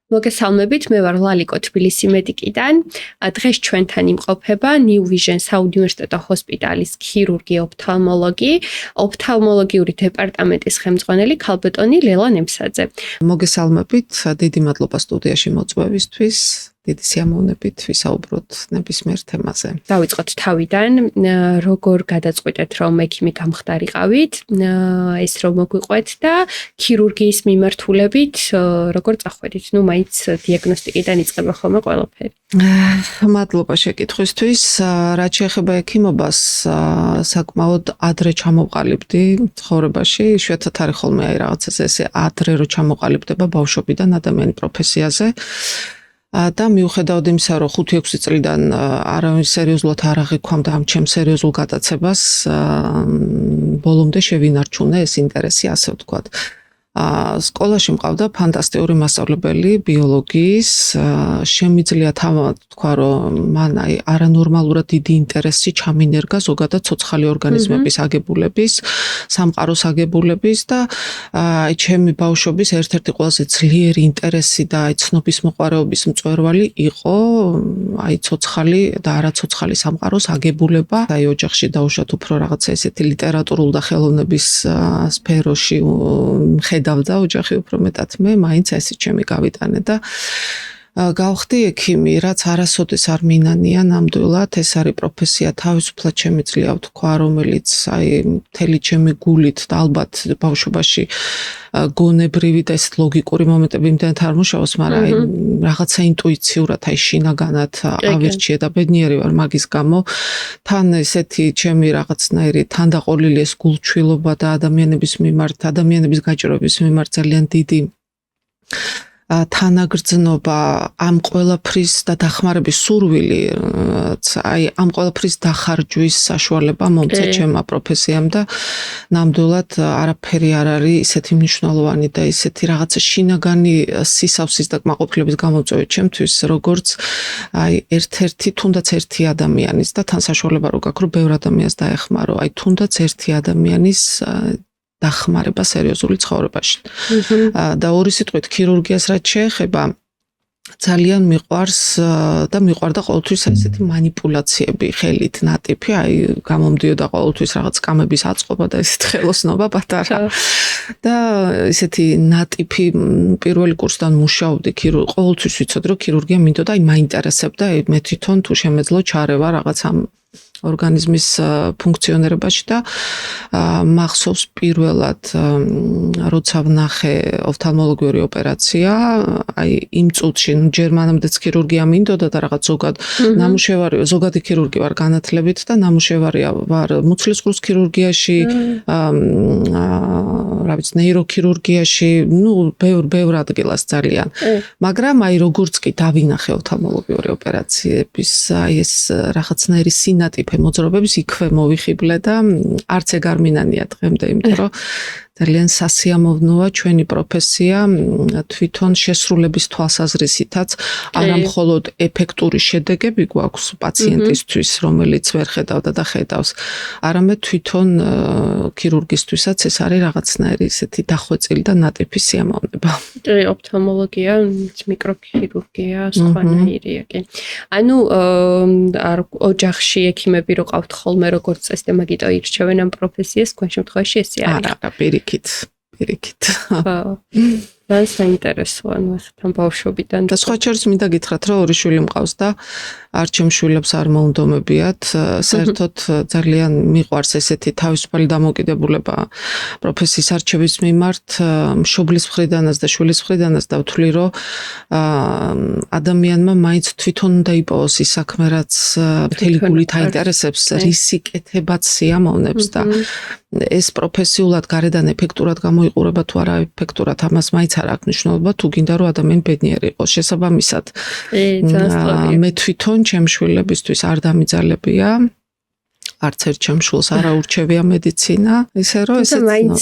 მოგესალმებით, მე ვარ ლალიკო თბილისი მედიკიდან. დღეს ჩვენთან იმყოფება New Vision საუნივერსიტეტო ჰოსპიტალის ქირურგი ოფთალმოლოგი, ოფთალმოლოგიური დეპარტამენტის ხელმძღვანელი ქალბატონი ლელა ნემსაძე. მოგესალმებით, დიდი მადლობა სტუდიაში მოწვევისთვის. დიდი სიამოვნებით ვისაუბროთ ნებისმიერ თემაზე. დავიწყოთ თავიდან, როგორ გადაწყვეტეთ, რომ ექიმი გამხდარიყავით, ეს რომ მოგვიყვეთ და ქირურგიის მიმართულებით როგორ წახვედით? მაინც დიაგნოსტიკიდან იწყება ხოლმე ყველაფერი. მადლობა შეკითხვისთვის. რაც შეეხება ექიმობას, საკმაოდ ადრე ჩამოვყალიბდი ცხოვრებაში. იშვიათად არის ხოლმე რაღაცაზე ესე ადრე რო ჩამოყალიბდება ბავშვობიდან ადამიანი პროფესიაზე. და მიუხედავად იმისა, რომ 5-6 წლიდან არავინ სერიოზულად არ აღიქვამდა ამ ჩემს სერიოზულ გადაცებას, ბოლომდე შევინარჩუნე ეს ინტერესი, ასე ვთქვათ. სკოლაში მყავდა ფანტასტიკური მასწავლებელი ბიოლოგიის, შემიძლია თქვა, რომ მან არანორმალურად დიდი ინტერესი ჩამინერგა ზოგადად ცოცხალი ორგანიზმების აგებულების, სამყაროს აგებულების და ჩემი ბავშვობის ერთ-ერთი ყველაზე ძლიერი ინტერესი და ცნობის მოყვარეობის მწვერვალი იყო ცოცხალი და არაცოცხალი სამყაროს აგებულება. ოჯახში დაუშვათ უფრო რაღაცა ესეთი ლიტერატურულ და ხელოვნების სფეროში დავდა ოჯახი უფრო მეტად მე მაინც ესე ჩემი გავიტანე და გავხდი ექიმი, რაც არასოდეს არ მინანია ნამდვილად, ეს არის პროფესია თავისუფლად შემიძლია ვთქვა, რომელიც მთელი ჩემი გულით და ალბათ ბავშვობაში გონებრივი და ეს ლოგიკური მომენტები იმდენად არ მუშაობს, მაგრამ რაღაცა ინტუიციურად შინაგანად ავირჩიე და ბედნიერი ვარ მაგის გამო. თან ესეთი ჩემი რაღაცნაირი თანდაყოლილი ეს გულჩვილობა და ადამიანების გაჭირვების მიმართ ძალიან დიდი თანაგრძნობა, ამ ყველაფრის და დახმარების სურვილი, ამ ყველაფრის დახარჯვის საშუალება მომწე ჩემმა პროფესიამ და ნამდვილად არაფერი არ არის ისეთი მნიშვნელოვანი და ისეთი რაღაცა შინაგანი სისავსის და კმაყოფილების გამომწვევი ჩემთვის, როგორც ერთ-ერთი თუნდაც ერთი ადამიანის და თან საშუალება რო გაქვს, რომ ბევრ ადამიანს დაეხმარო, თუნდაც ერთი ადამიანის დახმარება სერიოზული ცხოვრებაში. და ორი სიტყვით ქირურგიას რაც შეეხება, ძალიან მიყვარს და მიყვარდა ყოველთვის ესეთი манипуляციები ხელით ნატიფი, გამომდიოდა ყოველთვის რაღაც კამების აწყობა და ესეთი ხელოსნობა პატარა. და ესეთი ნატიფი პირველი კურსიდან მუშაობდი ყოველთვის ვიცოდი, რომ ქირურგია მინდოდა, მაინტერესებდა, მე თვითონ თუ შემეძლო ჩარევა რაღაც ამ ორგანიზმის ფუნქციონირებაში და მახსოვს პირველად როცა ვნახე ოფთალმოლოგიური ოპერაცია, იმ წუთში ჯერ მანამდეც ქირურგია მინდოდა და რაღაც ზოგადი ქირურგი ვარ განათლებით და ნამუშევარი ვარ მუცლის ქირურგიაში, ნეიროქირურგიაში, ბევრ ადგილას ძალიან. მაგრამ როგორც კი დავინახე ოფთალმოლოგიური ოპერაციების ეს რაღაცნაირი სინატიფე მოძრაობების იქვე მოვიხიბლე და არც ეგ არ მინანია დღემდე, იმიტომ რომ ძალიან სასიამოვნოა ჩვენი პროფესია თვითონ შესრულების თვალსაზრისითაც, არა მხოლოდ ეფექტური შედეგები გვაქვს პაციენტისთვის, რომელიც ვერ ხედავდა და ხედავს, არამედ თვითონ ქირურგისთვისაც ეს არის რაღაცნაირი ესეთი დახვეწილი და ნატიფი სიამოვნება. ოფთალმოლოგია, მიკროქირურგია, სხვანაირია კი. ოჯახში ექიმები რო ყავთ ხოლმე როგორც წესი და მაგიტო ირჩევენ ამ პროფესიას, თქვენ შემთხვევაში ესე არის. არა, პირიქით. ძალიან საინტერესოა ამ ბავშვობიდან. და სხვა ჩერს მინდა გითხრათ, რომ ორი შვილი მყავს და არ ჩემ შვილებს არ მოუნდომებიათ. საერთოდ ძალიან მიყვარს ესეთი თავისუფალი დამოკიდებულება პროფესიის არჩევის მიმართ, მშობლის მხრიდანაც და შვილის მხრიდანაც და ვთვლი, რომ ადამიანმა მაინც თვითონ უნდა იპოვოს ის საქმე, რაც მთელი გულით აინტერესებს, რისი კეთებაც სიამოვნებს და ეს პროფესიულად გარედან ეფექტურად გამოიყურება თუ არა ეფექტურად, ამას მაინც არ აქვს მნიშვნელობა, თუ გინდა რომ ადამიანი ბედნიერი იყოს. შესაბამისად, მე თვითონ ჩემ შვილებისთვის არ დამიძალებია არც ერთ ჩემშულს არ აურჩევია მედიცინა, ისე რომ ესეც მაინც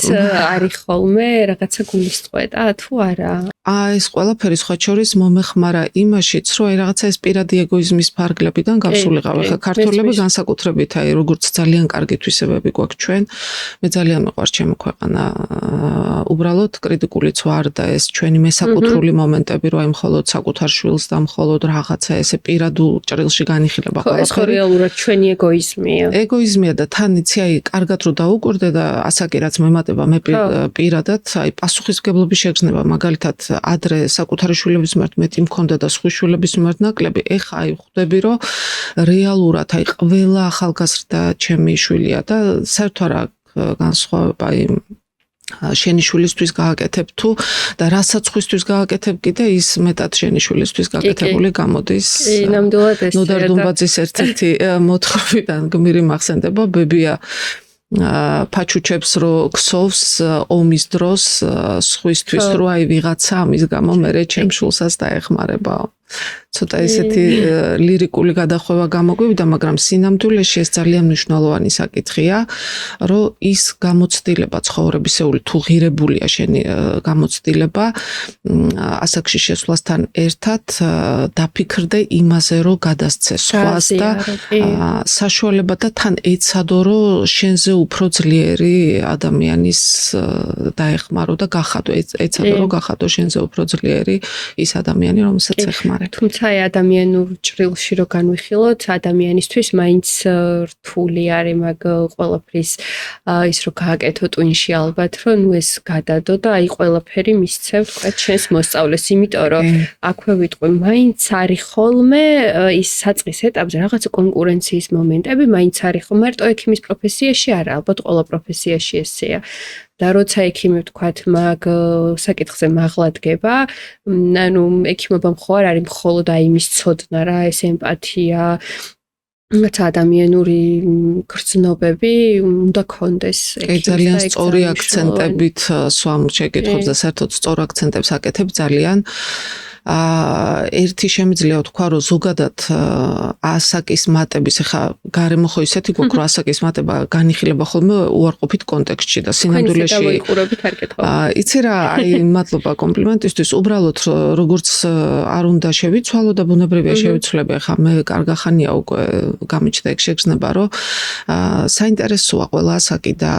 არის ხოლმე რაღაცა გულისწყეტა თუ არა? ეს ყველაფერი სხვა შორის მომეხმარა იმაშიც, რომ რაღაცა ეს პირადი ეგოიზმის ფარგლებიდან გავსულიყავ. ხა ქართველები განსაკუთრებით როგორც ძალიან კარგი თვისებები გვაქვს ჩვენ. მე ძალიან მიყვარს ჩემი ქვეყანა. უბრალოდ კრიტიკულიც ვარ და ეს ჩვენი მესაკუთრული მომენტები, რომ აი მხოლოდ საკუთარ შვილს და მხოლოდ რაღაცა ესე პირადულ ჭრილში განიხილება ყველაფერი. ეს რეალურად ჩვენი ეგოიზმია. ეგოიზმია და თან იცი აი კარგად რო დაუკვირდე და ასაკი რაც მემატება მე პირადად აი პასუხისმგებლობის შეგრძნება მაგალითად ადრე საკუთარი შვილების მიმართ მეტი მქონდა და სხვა შვილების მიმართ ნაკლები ეხა აი ხვდები რომ რეალურად აი ყველა ახალგაზრდა ჩემი შვილია და საერთოდ რა განსხვავება აი შენი შვილისთვის გააკეთებ თუ და რასაც ხვისთვის გააკეთებ კიდე ის მეტად შენი შვილისთვის გააკეთებული გამოდის. ნამდვილად ეს ნოდარ დუმბაძის ერთ-ერთი მოთხრობიდან გმირი მახსენდება ბებია ფაჩუჩებს რო ქსოვს ომის დროს სხვისთვის რო აი ვიღაცა ამის გამო მერე ჩემ შულსაც დაეხმარებაო. ცოტა ესეთი ლირიკული გადახვევა გამოგვივიდა, მაგრამ სინამდვილეში ეს ძალიან მნიშვნელოვანი საკითხია, რომ ის გამოცდილება ცხოვრებისეული თუ ღირებულია შენი გამოცდილება ასაკში შესვლასთან ერთად დაფიქრდე იმაზე, რომ გადასცე სხვას და საშუალება და თან ეცადო, რომ შენზე უფრო ძლიერი ადამიანის დაეხმარო და გახადო, ეცადო, რომ გახადო შენზე უფრო ძლიერი ის ადამიანი, რომელსაც ეხმარებ. თუმცა აი ადამიანურ ჭრილში რო განვიხილოთ, ადამიანისთვის მაინც რთული არის მაგ ყველაფრის ის რო გააკეთო ტვინში ალბათ, რომ ნუ ეს გადადო და აი ყველაფერი მისცევ თქვა ჩვენს მოსწავლეს, იმიტომ რომ აქვე ვიტყვი, მაინც არის ხოლმე ის საწყის ეტაპზე რაღაცა კონკურენციის მომენტები, მაინც არის ხოლმე მარტო ექიმის პროფესიაში არა, ალბათ ყველა პროფესიაში ესეა. და როცა ექიმი ვთქვათ მაგ საკითხზე მაღლა დგება, ანუ ექიმობა მხოლოდ არის მხოლოდ აი იმის ცოდნა რა, ეს ემპათია, რაც ადამიანური გრძნობები უნდა კონდეს ექიმს. ძალიან სწორი აქცენტებით სვამ შეკითხვებს და საერთოდ სწორ აქცენტებს აკეთებ ძალიან. ერთი შემიძლია ვთქვა, რომ ზოგადად ასაკის მატების, ხა გარემო ხო ისეთი გვაქვს, რომ ასაკის მატება განიხილება ხოლმე უარყოფით კონტექსტში და სინამდვილეში იცი რა, აი მადლობა კომპლიმენტისთვის, უბრალოდ როგორც არ უნდა შევიცვალო და ბუნებრივია შევიცვლები, ხა მე კარგა ხანია უკვე გამიჩნდა ეგ შეგრძნება, რომ საინტერესოა ყველა ასაკი და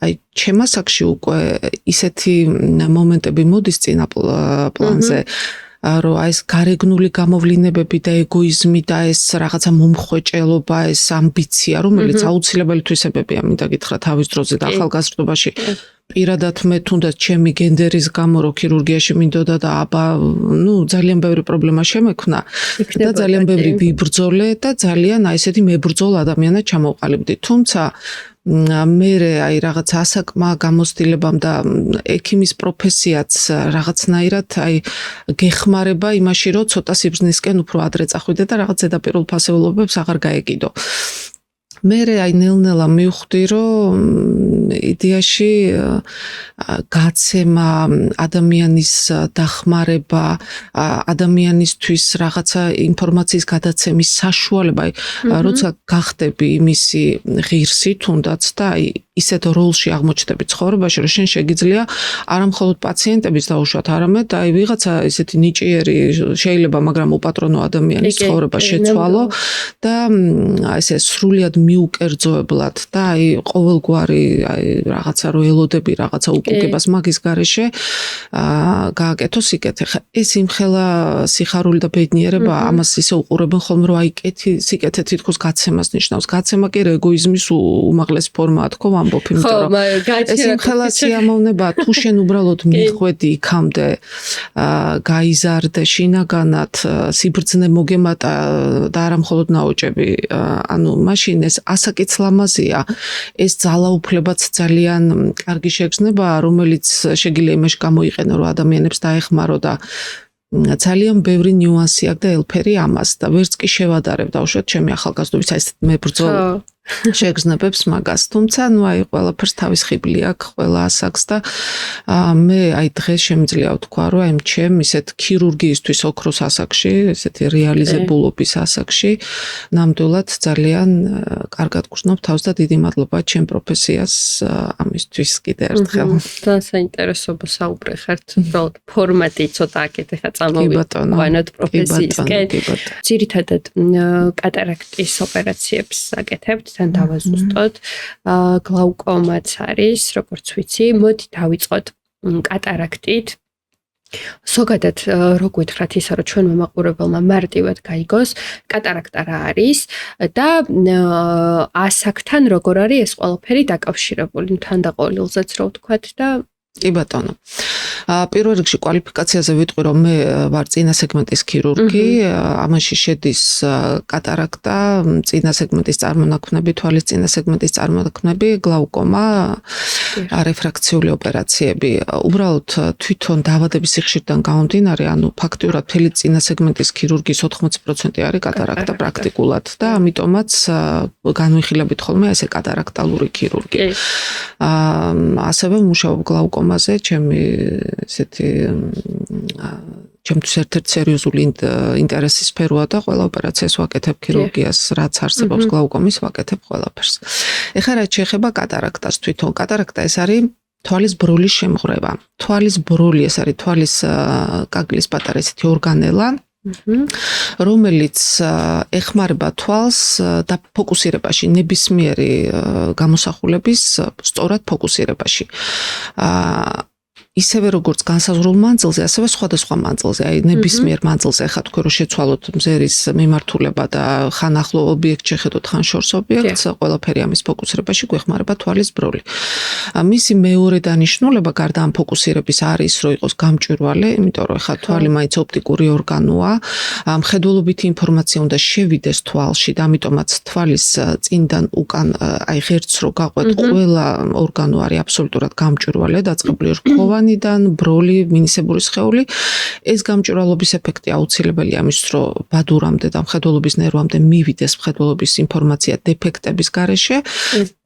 აი ჩემ ასაკში უკვე ისეთი მომენტები მოდის წინა პლანზე, რომ ეს გარეგნული გამოვლინებები და ეგოიზმი და ეს რაღაცა მომხვეჭელობა, ეს ამბიცია, რომელიც აუცილებელი თვისებებია, მინდა გითხრა თავის დროზე და ახალგაზრდობაში. პირადად მე თუნდაც ჩემი გენდერის გამო რო ქირურგიაში მინდოდა და აბა, ნუ ძალიან ბევრი პრობლემა შემექმნა და ძალიან ბევრი ვიბრძოლე და ძალიან აი ესეთი მებრძოლ ადამიანად ჩამოვყალიბდი. თუმცა მერე აი რაღაც ასაკმა გამოცდილებამ და ექიმის პროფესიაც რაღაცნაირად აი გეხმარება იმაში, რომ ცოტა სიბრძნისკენ უფრო ადრე წახვიდე და რაღაც ზედაპირულ ფასეულობებს აღარ გაეკიდო. მერე აი ნელ-ნელა მივხვდი, რომ იდეაში გაცემა, ადამიანის დახმარება, ადამიანისთვის რაღაცა ინფორმაციის გადაცემის საშუალება, როცა გახდები იმისი ღირსი თუნდაც და აი ისეთ როლში აღმოჩნდები ცხოვრებაში, რომ შენ შეგიძლია არა მხოლოდ პაციენტების დაუშვათ, არამედ აი ვიღაცა ესეთი ნიჭიერი შეიძლება, მაგრამ უპატრონო ადამიანის ცხოვრება შეცვალო და ესე სრულიად მიუკერძოებლად და აი ყოველგვარი აი რაღაცა რო ელოდები რაღაცა უკუგებას მაგის გარეშე გააკეთო სიკეთე. ეს იმხელა სიხარული და ბედნიერება ამას ისე უყურებენ ხოლმე, რომ აი სიკეთე თითქოს გაცემას ნიშნავს. გაცემა კი ეგოიზმის უმაღლესი ფორმაა თქო ამბობ, იმიტომ რომ ეს იმხელა სიამოვნებაა, თუ შენ უბრალოდ მიხვედი იქამდე, გაიზარდე შინაგანად, სიბრძნე მოგემატა და არა მხოლოდ ნაოჭები, ანუ მაშინ ეს ასაკიც ლამაზია, ეს ძალაუფლებაც ძალიან კარგი შეგრძნებაა, რომელიც შეგიძლია იმაში გამოიყენო, რომ ადამიანებს დაეხმარო და ძალიან ბევრი ნიუანსი აქვს და ელფერი ამას და ვერც კი შევადარებ დავუშვათ ჩემი ახალგაზრდობის აი ეს მებრძოლ შეგრძნებებს მაგას. თუმცა, ყველაფერს თავის ხიბლი აქვს, ყველა ასაკს და მე დღეს შემიძლია ვთქვა, რომ ჩემ ისეთ ქირურგიისთვის ოქროს ასაკში, ესეთი რეალიზებულობის ასაკში, ნამდვილად ძალიან კარგად გრძნობ თავს და დიდი მადლობა ჩემ პროფესიას ამისთვის კიდე ერთხელ. და საინტერესო საუბრი ხართ, უბრალოდ ფორმატი ცოტა აქეთ ახლა წამოვიყვანოთ პროფესიისკენ. ძირითადად კატარაქტის ოპერაციებს აკეთებთ, თან დავაზუსტოთ. გლაუკომაც არის, როგორც ვიცი, მოდი დავიწყოთ კატარაქტით. ზოგადად რო გითხრათ ისა, რომ ჩვენ მომაყურებელმა მარტივად გაიგოს, კატარაქტა რა არის და ასაკთან როგორ არის ეს ყველაფერი დაკავშირებული, თანდაყოლილზეც რო ვთქვათ და კი ბატონო. პირველ რიგში კვალიფიკაციაზე ვიტყვი, რომ მე ვარ წინა სეგმენტის ქირურგი, ამაში შედის კატარაქტა, წინა სეგმენტის წარმონაქმნები, თვალის წინა სეგმენტის წარმონაქმნები, გლაუკომა, რეფრაქციული ოპერაციები. უბრალოდ თვითონ დაავადების სიხშირიდან გამომდინარე, ფაქტიურად მთელი წინა სეგმენტის ქირურგიის 80% არის კატარაქტა პრაქტიკულად და ამიტომაც განვიხილებით ხოლმე ესე კატარაქტალური ქირურგი. ასევე მუშაობ გლაუკომაზე, ჩემთვის ერთ-ერთი სერიოზული ინტერესის სფეროა და ყველა ოპერაციას ვაკეთებ ქირურგიას, რაც არსებობს გლაუკომის ვაკეთებ ყველაფერს. ეხლა რაც შეეხება კატარაქტას, თვითონ კატარაქტა ეს არის თვალის ბროლის შემღვრევა. თვალის ბროლი ეს არის თვალის კაგლის პატარა ესეთი ორგანელა, რომელიც ეხმარება თვალს და ფოკუსირებაში, ნებისმიერი გამოსახულების სწორად ფოკუსირებაში. ისევე როგორც განსაზღვრულ მანძილზე, ასევე სხვადასხვა მანძილზე, აი ნებისმიერ მანძილზე, ახლა თქვენ რომ შეცვალოთ მზერის მიმართულება და ხან ახლო ობიექტ შეხედოთ, ხან შორს ობიექტს, ყველაფერი ამის ფოკუსირებაში გვეხმარება თვალის ბროლი. მისი მეორე დანიშნულება გარდა ამ ფოკუსირების არის, რომ იყოს გამჭვირვალე, იმიტომ რომ ახლა თვალი მაინც ოპტიკური ორგანოა, მხედველობითი ინფორმაცია უნდა შევიდეს თვალში და ამიტომაც თვალის წინიდან უკან, აი ღერცს რო გაყვეთ, ყველა ორგანო არის აბსოლუტურად გამჭვირვალე, დაწყებული რქოვანი ბროლი, მინისებური სხეული. ეს გამჭვირვალობის ეფექტი აუცილებელია ამისთვის, რომ ბადურამდე და მხედველობის ნერვამდე მივიდეს მხედველობის ინფორმაცია დეფექტების გარეშე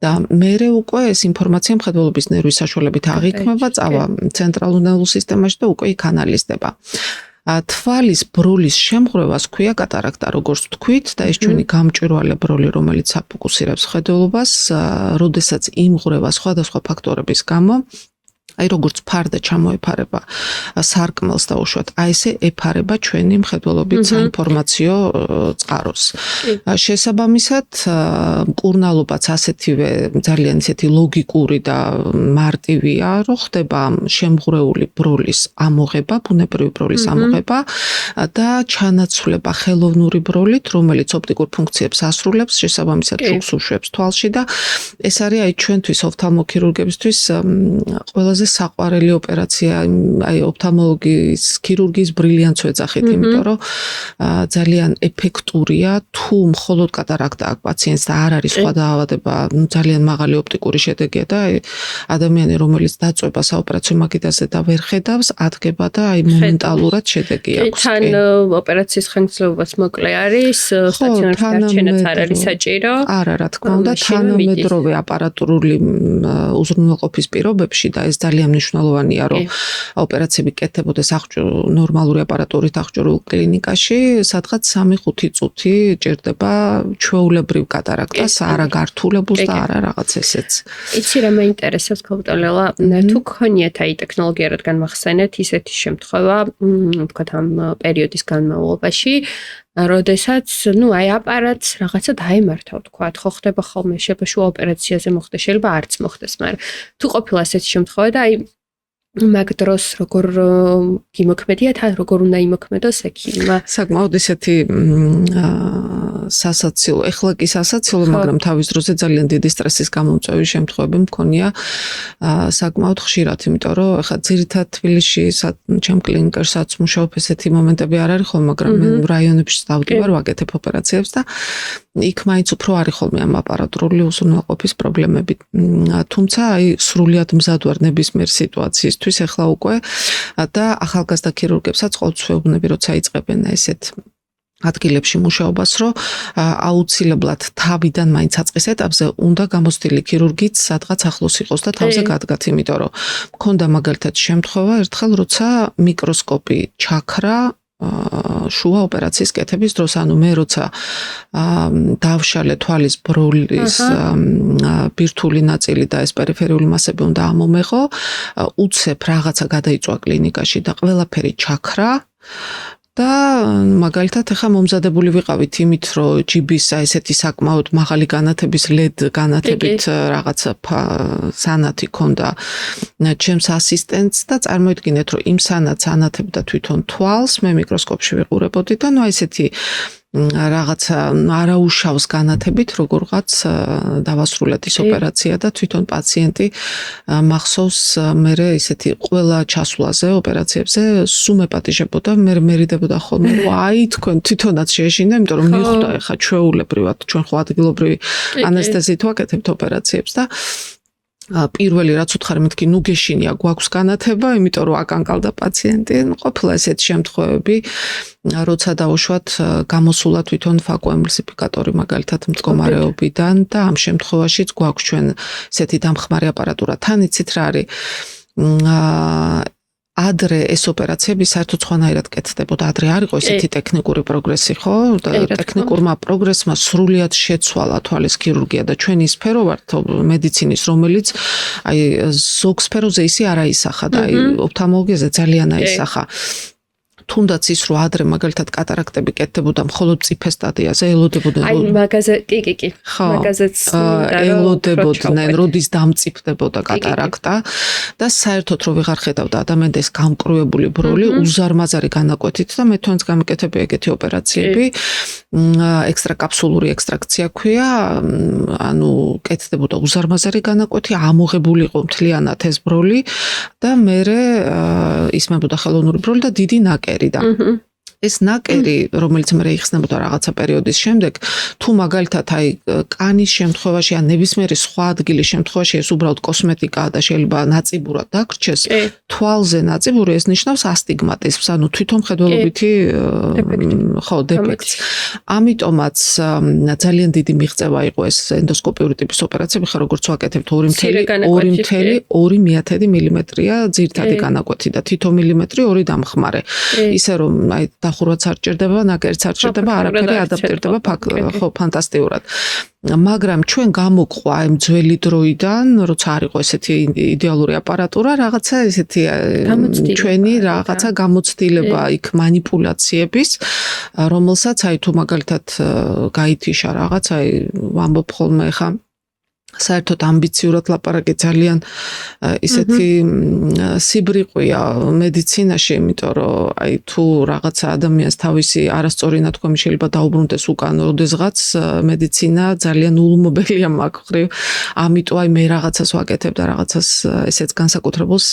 და მერე უკვე ეს ინფორმაცია მხედველობის ნერვის საშუალებით აღიქმება, წავა ცენტრალურ ნერვულ სისტემაში და უკვე იქ ანალიზდება. თვალის ბროლის შემღვრევას ქვია კატარაქტა, როგორც ვთქვით, და ეს ჩვენი გამჭვირვალე ბროლი, რომელიც აფოკუსირებს მხედველობას, როდესაც იმღვრევა სხვადასხვა ფაქტორების გამო, აი როგორც ფარდა ჩამოეფარება სარკმელს და უშუალოდ აი ესე ეფარება ჩვენი მხედველობით საინფორმაციო წყაროს. შესაბამისად, მკურნალობაც ასეთივე ძალიან ისეთი ლოგიკური და მარტივია, რომ ხდება შემღვრეული ბროლის ამოღება, ბუნებრივი ბროლის ამოღება და ჩანაცვლება ხელოვნური ბროლით, რომელიც ოპტიკურ ფუნქციებს ასრულებს, შესაბამისად შუქს უშვებს თვალში და ეს არის აი ჩვენთვის ოფთალმოქირურგებისთვის ყველაზე საყვარელი ოპერაცია, აი ოფთალმოლოგიის ქირურგიის ბრილიანტს ვეძახით, იმიტომ რომ ძალიან ეფექტურია, თუ მხოლოდ კატარაქტა აქვს პაციენტს და არ არის სხვა დაავადება, ძალიან მაღალი ოპტიკური შედეგია და ადამიანი, რომელიც დაწვება საოპერაციო მაგიდაზე და ვერ ხედავს, ადგება და აი მომენტალურად შედეგი აქვს. თან ოპერაციის ხანგრძლივობაც მოკლე არის, სტაციონარში დარჩენაც არ არის საჭირო. არა, რა თქმა უნდა, თანამედროვე აპარატურული უზრუნველყოფის პირობებში და ეს ძალიან მნიშვნელოვანია, რომ ოპერაციები კეთდებოდეს ნორმალური აპარატურით აღჭურვილ კლინიკაში, სადღაც 3-5 წუთი ჭირდება ჩვეულებრივ კატარაქტას, არა გართულებულს და არა რაღაც ესეც. იცი რა მაინტერესებს ქალბატონელა, თუ გქონიათ აი ტექნოლოგია რადგან მახსენეთ ისეთი შემთხვევა, ვთქვათ ამ პერიოდის განმავლობაში, როდესაც, აი აპარატს რაღაცა დაემართა, ვთქვათ, ხო ხდება ხოლმე შუა ოპერაციაზე მოხდეს, შეიძლება არც მოხდეს, მაგრამ თუ ყოფილა ესეთი შემთხვევა და აი მაგ დროს როგორ იმოქმედია, თან როგორ უნდა იმოქმედოს ექიმმა. საკმაოდ ისეთი სასაცილო, ეხლა კი სასაცილო, მაგრამ თავის დროზე ძალიან დიდი სტრესის გამომწვევი შემთხვევები მქონია საკმაოდ ხშირად, იმიტომ რომ ეხლა ძირითადად თბილისში ჩემ კლინიკაშიც მუშაობ, ესეთი მომენტები არ არის ხოლმე, მაგრამ მე რაიონებში დავდივარ, ვაკეთებ ოპერაციებს და იქ მაინც უფრო არის ხოლმე ამ აპარატურული უზრუნველყოფის პრობლემები. თუმცა აი სრულიად მზად ვარ ნებისმიერ სიტუაციისთვის ეხლა უკვე და ახალგაზრდა ქირურგებსაც ყოველთვის ვეუბნები, როცა იწყებენ ესეთ ადგილებში მუშაობას, რომ აუცილებლად თავიდან მაინც აწყის ეტაპზე უნდა გამოცდილი ქირურგიც სადღაც ახლოს იყოს და თავზე გადგათ, იმიტომ რომ მქონდა მაგალითად შემთხვევა ერთხელ, როცა მიკროსკოპი ჩაქრა შუა ოპერაციის კეთების დროს, ანუ მე როცა დავშალე თვალის ბროლის ბირთვული ნაწილი და ეს პერიფერიული მასები უნდა ამომეღო, უცებ რაღაცა გადაიწვა კლინიკაში და ყველაფერი ჩაქრა და მაგალითად ახლა მომზადებული ვიყავით იმით, რომ ჯიბის ესეთი საკმაოდ მაღალი განათების LED განათებით რაღაც სანათი ქონდა ჩემს ასისტენტს და წარმოიდგინეთ, რომ იმ სანათს ანათებდა თვითონ თვალს, მე მიკროსკოპში ვიყურებოდი და ნუ ესეთი რაღაცა არაუშავს განათებით როგორღაც დავასრულეთ ის ოპერაცია და თვითონ პაციენტი მახსოვს მე ისეთი ყველა ჩასვლაზე ოპერაციებზე სუმეპატიჟებოდა მე მერიდებოდა ხოლმე აი თქვენ თვითონაც შეეშინდა იმიტომ რომ მიხვდა ეხა ჩვეულებრივად ჩვენ ხო ადგილობრივი ანესთეზიით ვაკეთებთ ოპერაციებს და პირველი რაც უთხარი მეთქი ნუ გეშინია გვაქვს განათება იმიტომ რომ აკანკალდა პაციენტი ყოფილა ესეთი შემთხვევები როცა დავუშვათ გამოსულა თვითონ ვაკუოემულსიფიკატორი მაგალითად მდგომარეობიდან და ამ შემთხვევაშიც გვაქვს ჩვენ ესეთი დამხმარე აპარატურა თან იცით რა არის ადრე ეს ოპერაციები საერთოდ სხვანაირად კეთდებოდა. ადრე არ იყო ესეთი ტექნიკური პროგრესი, ხო? ტექნიკურმა პროგრესმა სრულიად შეცვალა თვალის ქირურგია და ჩვენი სფერო ვართ მედიცინის, რომელიც აი ზოგ სფეროზე ისე არ აისახა და აი ოფთალმოლოგიაზე ძალიან აისახა. თუნდაც ის რომ ადრე მაგალითად კატარაქტები კეთდებოდა მხოლოდ მწიფე სტადიაზე, ელოდებოდნენ აი მაგაზე კი. მაგაზეც ელოდებოდნენ, როდის დამწიფდებოდა კატარაქტა და საერთოდ რომ ვეღარ ხედავდა ადამიანს გამკრუებული ბროლი, უზარმაზარი განაკვეთით და მე თვითონაც გამიკეთებია ეგეთი ოპერაციები, ექსტრაკაფსულური ექსტრაქცია ქვია, ანუ კეთდებოდა უზარმაზარი განაკვეთი, ამოღებული იყო მთლიანად ეს ბროლი და მერე ისმებოდა ხელოვნური ბროლი და დიდი ნაკერი და ეს ნაკერი, რომელიც მე იხსნებოდა რაღაცა პერიოდის შემდეგ, თუ მაგალითად აი კანის შემთხვევაში ან ნებისმიერი სხვა ადგილის შემთხვევაში ეს უბრალოდ კოსმეტიკაა და შეიძლება ნაწიბურად დაგრჩეს, თვალზე ნაწიბური ეს ნიშნავს ასტიგმატიზმს, ანუ თვითონ მხედველობითი დეფექტს. ამიტომაც ძალიან დიდი მიღწევა იყო ეს ენდოსკოპიური ტიპის ოპერაციები, ხა როგორც ვაკეთებთ 2.1 მილიმეტრია ძირთადი განაკვეთი და თითო მილიმეტრი ორი დამხმარე. ისე რომ აი დახურვაც არ ჭირდება, ნაკერიც არ ჭირდება, არაფერი ადაპტირდება ხო ფანტასტიკურად. მაგრამ ჩვენ გამოყვა ამ ძველი დროიდან, როცა არ იყო ესეთი იდეალური აპარატურა, რაღაცა ესეთი ჩვენი რაღაცა გამოცდილება იქ манипуляციების, რომელსაც აი თუ მაგალითად გაითიშა რაღაც, აი ვამბობ ხოლმე ხა საერთოდ ამბიციურად ლაპარაკი ძალიან ისეთი სიბრიყვია მედიცინაში, იმიტომ რომ აი თუ რაღაცა ადამიანს თავისი არასწორი ნათქვამი შეიძლება დაუბრუნდეს უკან, როდესღაც მედიცინა ძალიან ულმობელია მაგ ხრივ, ამიტომ აი მე რაღაცას ვაკეთებ და რაღაცას ესეც განსაკუთრებულს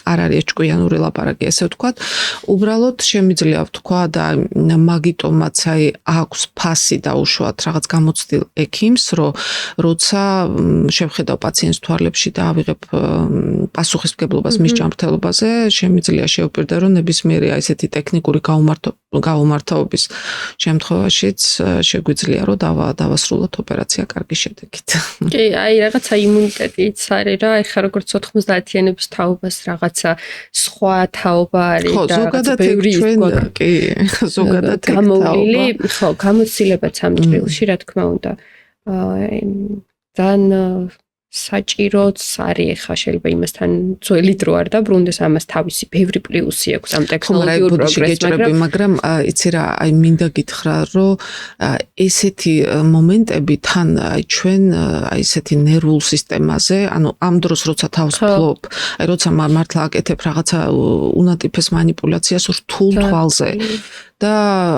არ არის ჭკვიანური ლაპარაკი, ესე ვთქვათ. უბრალოდ შემიძლია ვთქვა და მაგიტომაც აი აქვს ფასი დაუშვათ რაღაც გამოცდილ ექიმს, რომ როცა შევხედავ პაციენტს თვალებში და ავიღებ პასუხისმგებლობას მის ჯანმრთელობაზე, შემიძლია შევპირდე, რომ ნებისმიერი ესეთი ტექნიკური გაუმართავობის შემთხვევაშიც შეგვიძლია, რომ დავასრულოთ ოპერაცია კარგი შედეგით. კი, აი რაღაცა იმუნიტეტიც არის რა, ეხლა როგორც 90-იანების თაობას რაღაცა სხვა თაობა არის და ზოგადად ჩვენ კი, ზოგადად გამოვლილი, ხო, გამოცდილებაც ამ ჭრილში, რა თქმა უნდა. ძალიან საჭიროც არის ახლა შეიძლება იმასთან ძველი დრო არ დაბრუნდეს, ამას თავისი ბევრი პლუსი აქვს ამ ტექნოლოგიურ პროგრესს, მაგრამ იცი რა, აი მინდა გითხრა, რომ ესეთი მომენტები თან აი ჩვენ აი ესეთი ნერვულ სისტემაზე, ანუ ამ დროს როცა თავს ფლობ, აი როცა მართლა აკეთებ რაღაცა უნატიფეს манипуляციას რთულ თვალზე და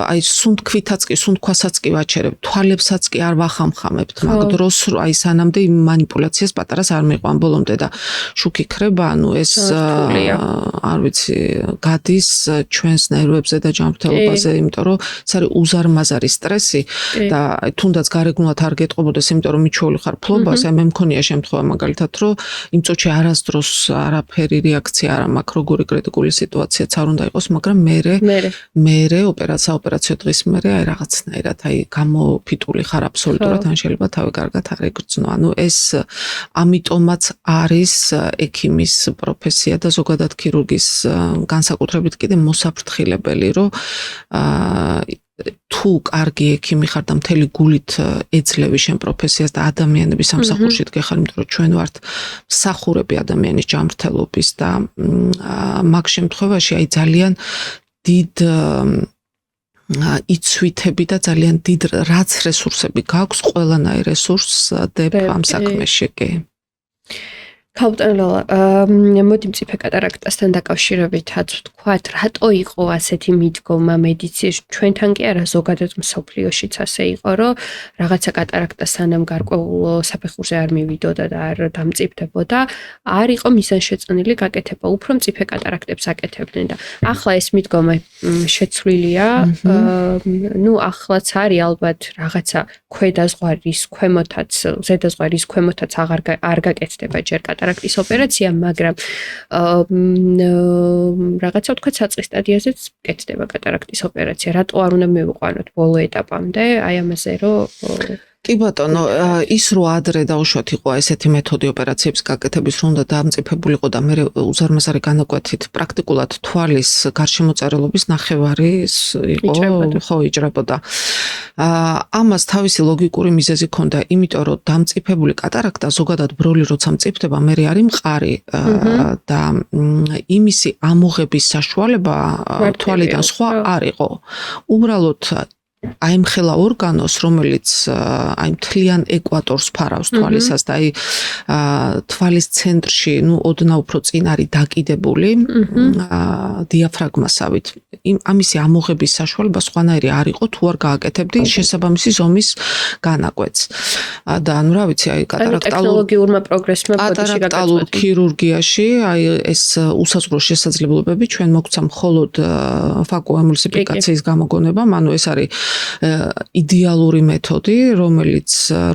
აი სუნთქვითაც კი, სუნთქვასაც კი ვაჩერებ, თვალებსაც კი არ ვახამხამებთ, მაგ დროს აი სანამდე იმ манипуляციას პატარას არ მიყვან ბოლომდე და შუქი ქრება, ანუ ეს არ ვიცი, გადის ჩვენს ნერვებზე და ჯანმრთელობაზე, იმიტომ რომ ეს არის უზარმაზარი სტრესი და თუნდაც გარეგნულად არ გეტყობოდეს, იმიტომ რომ მიჩვეული ხარ ფლობას, აი მე მქონია შემთხვევა მაგალითად, რომ იმ წუთში არასდროს არაფერი რეაქცია არ მაქვს, როგორი კრიტიკული სიტუაციაც არ უნდა იყოს, მაგრამ მერე საოპერაციო დღის მერე აი რაღაცნაირად აი გამოფიტული ხარ აბსოლუტურად ან შეიძლება თავი კარგად არ იგრძნო. ანუ ეს ამიტომაც არის ექიმის პროფესია და ზოგადად ქირურგის განსაკუთრებით კიდე მოსაფრთხილებელი, რომ თუ კარგი ექიმი ხარ და მთელი გულით ეძლევი შენ პროფესიას და ადამიანების სამსახურში დგეხარ, იმიტომ რომ ჩვენ ვართ მსახურები ადამიანის ჯანმრთელობის და მაგ შემთხვევაში აი ძალიან დიდ იცვითები და ძალიან დიდ რაც რესურსები გაქვს, ყველანაირ რესურსს დებ ამ საქმეში კი. ქაუტანლა, მოდი მწიფე კატარაქტასთან დაკავშირებითაც ვთქვათ, რატო იყო ასეთი მიდგომა მედიცინაში? ჩვენთან კი არა, ზოგადად მსოფლიოშიც ასე იყო, რომ რაღაცა კატარაქტა სანამ გარკვეულ საფეხურზე არ მივიდოდა და არ დამწიფდებოდა, არ იყო მიზანშეწონილი გაკეთება, უფრო მწიფე კატარაქტებს აკეთებდნენ და ახლა ეს მიდგომა შეცვლილია, ნუ ახლაც არის ალბათ რაღაცა ქვედაზღვარის, ქვემოთაც, ზედაზღვარის ქვემოთაც არ გაკეთდება ჯერ კატარაქტის ოპერაცია, მაგრამ რაღაცა თქვა საწყის სტადიაზეც კეთდება კატარაქტის ოპერაცია. რატო არ უნდა მივიყვანოთ ბოლო ეტაპამდე? აი ამაზე რომ კი ბატონო, ის რო ადრე დაუშვათ იყო ესეთი მეთოდი ოპერაციების გაკეთების, რომ უნდა დამწიფებულიყო და მე უზარმაზარი განაკვეთით პრაქტიკულად თვალის გარშემოწერილობის ნახევარი იყო, ხო იჭრებოდა. ამას თავისი ლოგიკური მიზეზი ჰქონდა, იმიტომ რომ დამწიფებული კატარაქტა ზოგადად ბროლი როცა მწიფდება, მე არის მყარი და იმისი ამოღების საშუალება თვალიდან სხვა არ იყო. უბრალოდ აიმხელა ორგანოს, რომელიც აი მთლიან ეკვატორს ფარავს თვალისას და აი თვალის ცენტრში, ნუ ოდნავ უფრო წინ არის დაკიდებული დიაფრაგმასავით. ამისი ამოღების საშუალება სხვანაირი არ იყო, თუ არ გააკეთებდი შესაბამისი ზომის განაკვეთს. და ანუ რა ვიცი, აი ტექნოლოგიურმა პროგრესმა კატარაქტალურ ქირურგიაში აი ეს უსაზღვრო შესაძლებლობები ჩვენ მოგცა მხოლოდ ფაკოემულსიფიკაციის გამოგონებამ, ანუ ეს არის იდეალური მეთოდი,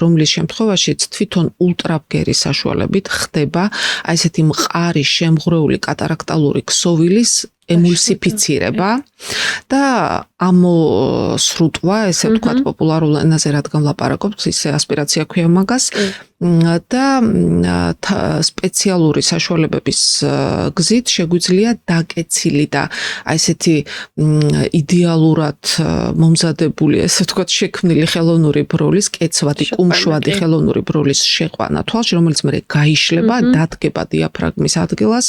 რომლის შემთხვევაშიც თვითონ ულტრაბგერის საშუალებით ხდება აი ესეთი მყარი შემღვრეული კატარაქტალური ქსოვილის ემულსიფიცირება და ამოსრუტვა, ესე ვთქვათ პოპულარულ ენაზე რადგან ლაპარაკობთ, ისე ასპირაცია ქვია მაგას და სპეციალური საშუალებების გზით შეგვიძლია დაკეცილი და აი ესეთი იდეალურად მომზადებული, ესე ვთქვათ, შექმნილი ხელოვნური ბროლის, კეცვადი, კუმშვადი ხელოვნური ბროლის შეყვანა თვალში, რომელიც მე გაიშლება, დადგება დიაფრაგმის ადგილას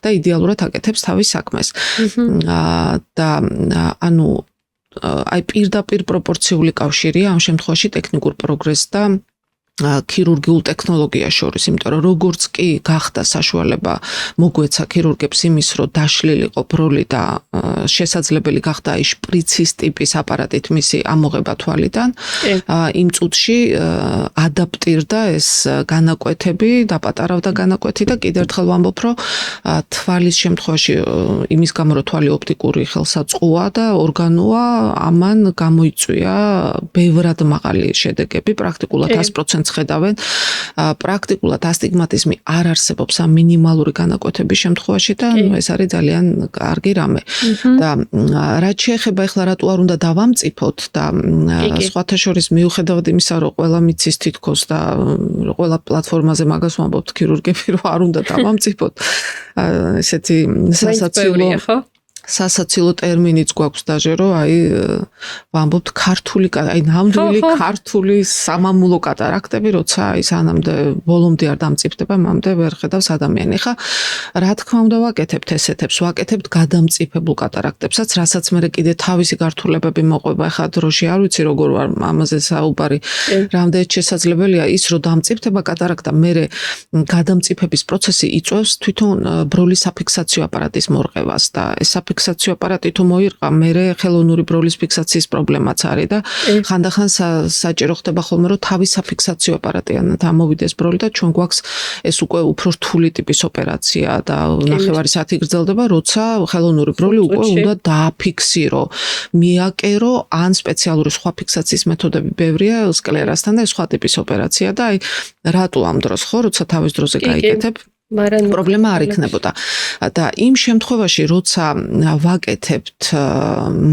და იდეალურად აკეთებს თავის საქმეს. და ანუ აი პირდაპირ პროპორციული კავშირია ამ შემთხვევაში ტექნიკურ პროგრესს და ქირურგიულ ტექნოლოგიას შორის, იმიტომ რომ როგორც კი გახდა საშუალება მოგვეცა ქირურგებს იმის, რომ დაშლილიყო ბროლი და შესაძლებელი გახდა აი შპრიცის ტიპის აპარატით მისი ამოღება თვალიდან, იმ წუთში ადაპტირდა ეს განაკვეთები, დაპატარავდა განაკვეთი და კიდევ ერთხელ ვამბობ, რომ თვალის შემთხვევაში იმის გამო, რომ თვალი ოპტიკური ხელსაწყოა და ორგანოა, ამან გამოიწვია ბევრად მაღალი შედეგები, პრაქტიკულად 100% ხედავენ, პრაქტიკულად ასტიგმატიზმი არ არსებობს ამ მინიმალური განაკვეთების შემთხვევაში და ეს არის ძალიან კარგი რამე. და რაც შეეხება ახლა რატო არ უნდა დავამწიფოთ და სხვათა შორის მიუხედავად იმისა, რომ ყველა მიცის თითქოს და ყველა პლატფორმაზე magას ვამბობთ ქირურგები, რომ არ უნდა დავამწიფოთ, ესეთი სასაცილო ტერმინიც გვაქვს დაჟე, რომ აი ვამბობთ ქართული, აი ნამდვილი ქართული სამამულო კატარაქტები, როცა აი სანამდე ბოლომდე არ დამწიფდება, მამდე ვერ ხედავს ადამიანი. ხა რა თქმა უნდა ვაკეთებთ ესეთებს, ვაკეთებთ გადამწიფებულ კატარაქტებსაც, რასაც მე კიდე თავისი გართულებები მოყვება. ხა დროში არ ვიცი როგორ ვარ ამაზე საუბარი, რამდენად შესაძლებელია ის, რომ დამწიფდება კატარაქტა, მე გადამწიფების პროცესი იწვევს თვითონ ბროლის საფიქსაციო აპარატის მორყევას და ეს ფიქსაციო აპარატი თუ მოირყა, მე ხელოვნური ბროლის ფიქსაციის პრობლემაც არის და ხანდახან საჭირო ხდება ხოლმე, რომ თავის საფიქსაციო აპარატიანად ამოვიდეს ბროლი და ჩვენ გვაქვს ეს უკვე უფრო რთული ტიპის ოპერაცია და ნახევარი საათი გრძელდება, როცა ხელოვნური ბროლი უკვე უნდა დააფიქსირო, მიაკერო, ან სპეციალური სხვა ფიქსაციის მეთოდები ბევრია სკლერასთან და სხვა ტიპის ოპერაცია და აი რატო ამ დროს ხო, როცა თავის დროზე გაიკეთებ მაგრამ პრობლემა არ იქნებოდა. და იმ შემთხვევაში, როცა ვაკეთებთ